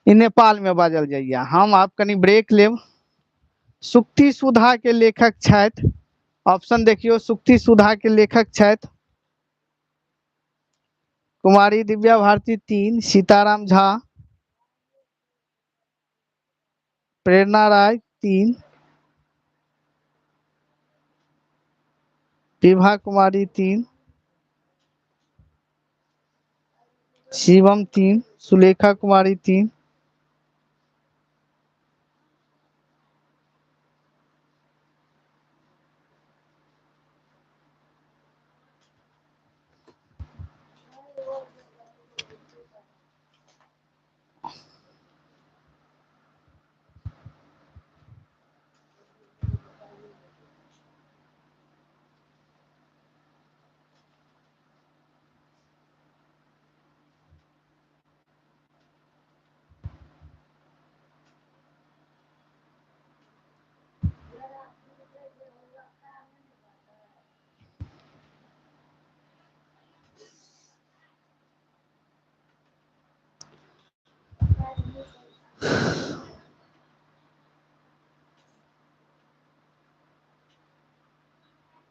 ई नेपाल में बाजल जाइए। हम आप कनी ब्रेक लेब। सुक्ति सुधा के लेखक छथि, ऑप्शन देखियो, सुक्ति सुधा के लेखक छथि कुमारी दिव्या भारती 3, सीताराम झा, प्रेरणा राय 3, विभा कुमारी 3, शिवम 3, सुलेखा कुमारी 3।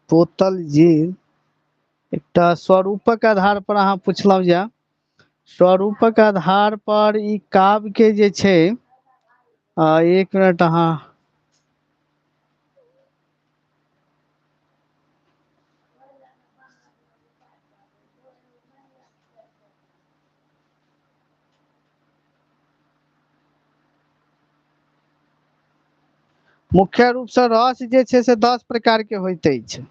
पोतल जी एकटा स्वरूपक आधार पर अहाँ पूछलहुँ जे स्वरूपक आधार पर ई काव्य के जे छै, एक मिनट अहाँ मुख्य रूप से रस जे छै से 10 प्रकार के होइत अछि।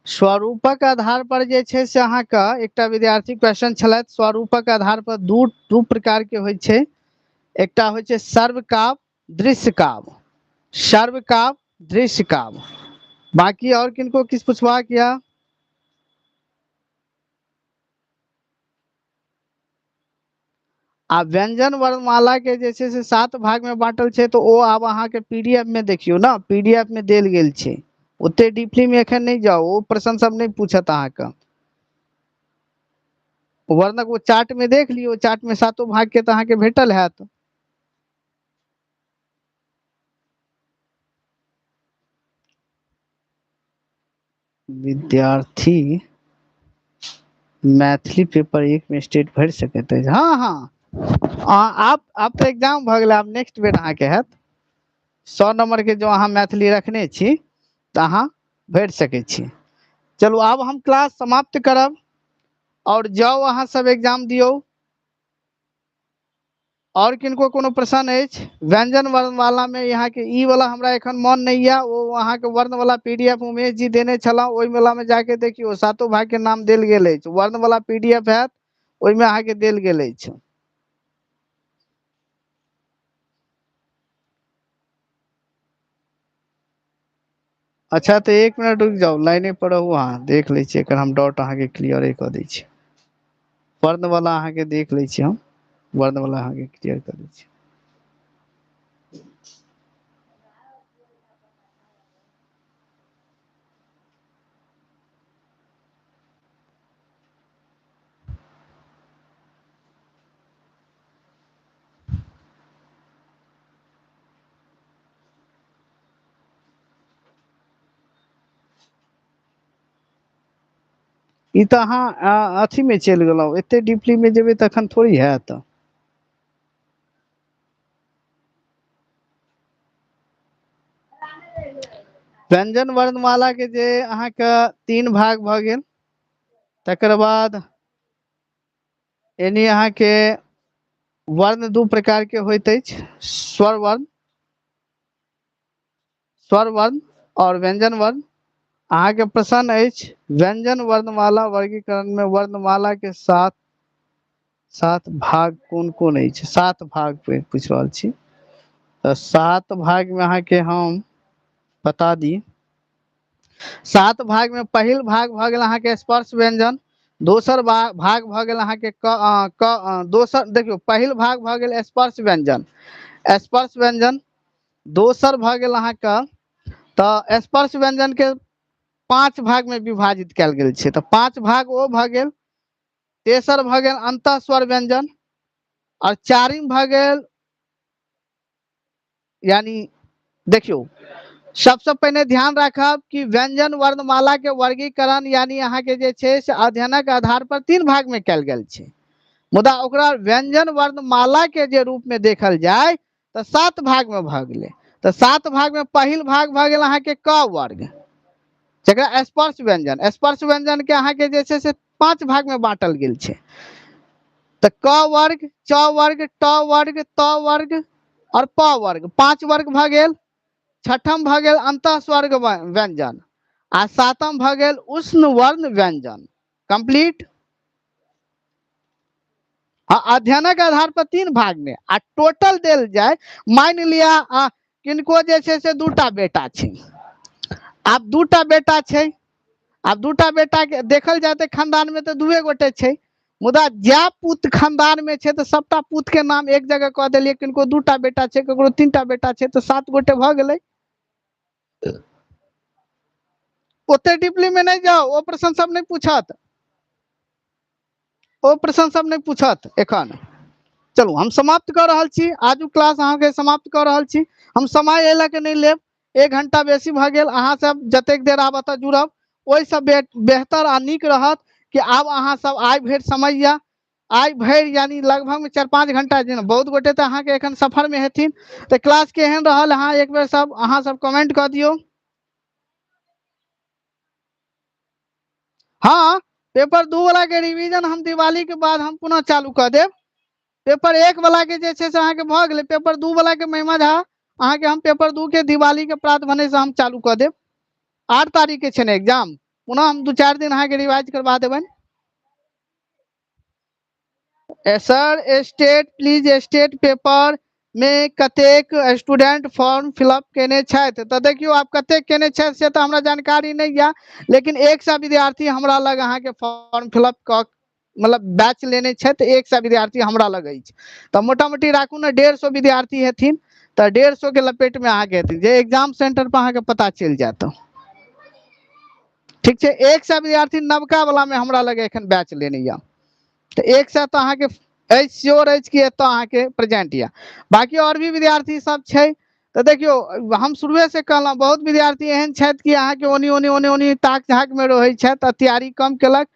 स्वरूपक आधार पर जे छै से अहाँके एकटा विद्यार्थी क्वेश्चन छलथि, स्वरूपक आधार पर दू प्रकार के होइ छै। एकटा होइ छै सर्वकाव्य, दृश्य काव्य, सर्वकाव्य, दृश्य काव्य। बाकी और किनको किछ पूछबाक या? आ व्यंजन वर्णमाला के जे छै से 7 भाग में बांटल छै, तो ओ आब अहाँ के पीडीएफ में देखियो ना, पीडीएफ में देल गेल छै। ओते डीपली में एखन नहीं जाओ, वो प्रश्न सब नहीं पूछत अहाँ के। वर्णक वो चार्ट में देख लियो, चार्ट में 7 भाग के तो अहाँ के भेटल हैत। विद्यार्थी मैथिली पेपर 1 में स्टेट भर सकते हैं। हाँ हाँ, आप तो एग्जाम भ गेल, आप नेक्स्ट बेर अहाँ के हैत 100 नंबर के जो अहाँ मैथिली रखने छी तो अहाँ भर सके छी। चलू आब हम क्लास समाप्त करब और जाओ अहाँ सब एग्जाम दियो। और किनको कोनो प्रश्न है? व्यंजन वर्ण वाला में यहाँ के ई वाला हमरा एखन मन नहीं है, वो वहाँ के वर्ण वाला पीडीएफ उमेश जी देने छला, ओई वाला में जाके देखियो 7 भाग के नाम देल गेल है। वर्ण वाला पीडीएफ है, ओई में अहाँ के देल गेल है। अच्छा तो 1 मिनट रुक जाओ, लाइने पर रहू, अहाँ देख लै छी, एकर हम डाउट अहाँ के क्लियर कर दै छी। वर्ण वाला अहाँ के देख लै छी, हम वर्ण वाला अहाँ के क्लियर कर दै छी। ई तो अहाँ अथी में चल गलौ, एते डीपली में जेबे तखन थोड़ी हैत। व्यंजन वर्णमाला के जे अहाँ के 3 भाग भ गेल, तकर बाद यानी अहाँ के वर्ण 2 प्रकार के होइत अछि, स्वर वर्ण, स्वर वर्ण और व्यंजन वर्ण। अहाँ के प्रश्न अछि व्यंजन वर्णमाला वर्गीकरण में वर्णमाला के 7 भाग कोन कोन अछि, 7 भाग पे पूछ रहल छी। तो 7 भाग में अहाँ के हम बता दी। 7 भाग में पहिल भाग भ गेल अहाँ के स्पर्श व्यंजन, दोसर भाग भ गेल अहाँ के दोसर देखियो पहिल भाग भ गेल स्पर्श व्यंजन, स्पर्श व्यंजन। दोसर भ गेल अहाँ के तो स्पर्श व्यंजन के 5 भाग में विभाजित कयल गेल छै, तो 5 भाग ओ भ गेल। तेसर भ गेल अंतः स्वर व्यंजन, और चारिम भ गेल यानी देखियो सबसे पहले ध्यान रखब कि व्यंजन वर्णमाला के वर्गीकरण यानी अहाँ के जे छै से अध्ययनक आधार पर 3 भाग में कयल गेल छै, मुदा ओकरा व्यंजन वर्णमाला के जे रूप में देखल जाय तो 7 भाग में भ गेलै। तो 7 भाग में पहिल भाग भ गेल अहाँ के क वर्ग, जकरा स्पर्श व्यंजन, स्पर्श व्यंजन के अहाँ के जे छै से 5 भाग में बांटल गेल छै। तो क वर्ग, च वर्ग, ट वर्ग, त वर्ग और प वर्ग, 5 वर्ग भ गेल। छठम भ गेल अंतः स्वर्ग व्यंजन, आ सातम भ गेल उष्ण वर्ण व्यंजन। कंप्लीट। अध्ययनक आधार पर 3 भाग में आ टोटल देल जाए, मान लिया किनको जे छै से 2टा बेटा छै, आब 2टा बेटा छै, आब 2टा बेटा के देखल जाए तो खानदान में तो 2 गोटे छै, मुदा ज्या पुत खानदान में छै तो सबटा पुत के नाम एक जगह कह देलिए, किनको 2टा बेटा छै, ककरो 3टा बेटा छै, तो 7 गोटे भ गेलै। ओते डीपली में नहीं जाओ, वो प्रश्न सब नहीं पूछत, वो प्रश्न सब नहीं पूछत एखन। चलू हम समाप्त कर रहल छी, आजू क्लास अहाँ के समाप्त कर रहल छी। हम समय एला के नहीं लेब, 1 घंटा बेसी भ गेल। अहाँ सब जतेक देर आब एतऽ जुड़ब ओहि सब बेहतर आ नीक रहत कि आब अहाँ सब आइ भरि समय या आइ भरि यानी लगभग में 4-5 घंटा दिन, बहुत गोटे तो अहाँ के एखन सफर में हेथिन, तो क्लास केहन रहल अहाँ एक बेर सब अहाँ सब कमेंट कर दियो। हाँ, पेपर 2 वाला के रिवीजन हम दिवाली के बाद हम पुनः चालू कर देब। पेपर 1 वाला के जे छै से अहाँ के भ गेलै, पेपर 2 वाला के महिमा झा अहाँ के हम पेपर 2 के दिवाली के प्रात भने से हम चालू कर देब। 8 तारीख के छै ने एग्जाम, पुनः हम 2-4 दिन अहाँ के रिवाइज करवा देबन। Sir state please, state paper में कतेक स्टूडेंट फॉर्म फिलअप केने छथि, तो देखियो आब कतेक केने छथि से तो हमरा जानकारी नहीं है, लेकिन 100 विद्यार्थी हमरा लग अहाँ के फॉर्म फिलअप क मतलब बैच लेने छथि, 100 विद्यार्थी हमरा लग अछि। तो मोटा मोटी राखू ना 150 विद्यार्थी हेथिन, तो 150 के लपेट में अहाँ के हेथिन, जे एग्जाम सेंटर पर अहाँ के पता चल जात। ठीक है, 100 विद्यार्थी नवका वाला में हमरा लगे एखन बैच लेने या, तो 100 तो अहाँ के श्योर है कि एत अहाँ के प्रेजेंट या। बाकी और भी विद्यार्थी सब छै, तो देखियो हम शुरुए से कहलहुँ बहुत विद्यार्थी एहन छथि कि अहाँ के ओनी ओनी ओनी ओनी ताक झाक में रहे छथि, तैयारी कम केलक।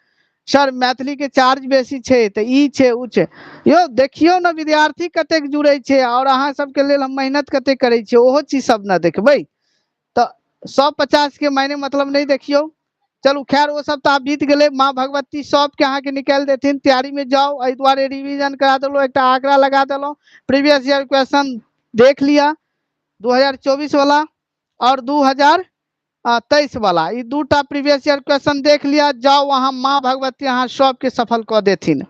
सर मैथिली के चार्ज बेसी छै, तो ई छै उ छै, यो देखियो ना विद्यार्थी कतेक जुड़े छै और अहाँ सबके लेल हम मेहनत कते करे छियै, ओहो चीज सब ना देखबै, तो 150 के मायने मतलब नहीं देखियो। चलू खैर वो सब तो आप बीत गए, माँ भगवती सब के अहाँ के निकाल देथिन, तैयारी में जाओ। एहि दुआरे रिवीजन करा देलो, एक आंकड़ा लगा देलो, प्रीवियस ईयर क्वेश्चन देख लिया 2024 वाला और 2023 वाला, ये 2टा प्रीवियस ईयर क्वेश्चन देख लिया। जाओ वहां माँ भगवती अहाँ सबके सफल क देथिन,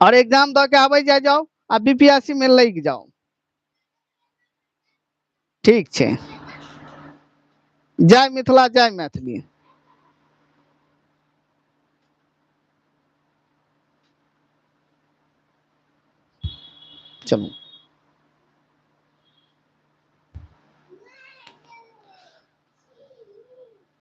और एग्जाम द के आबे जाओ आ बीपीएससी में लग जाओ। ठीक छै, जय मिथिला, जय मैथिली। चलो।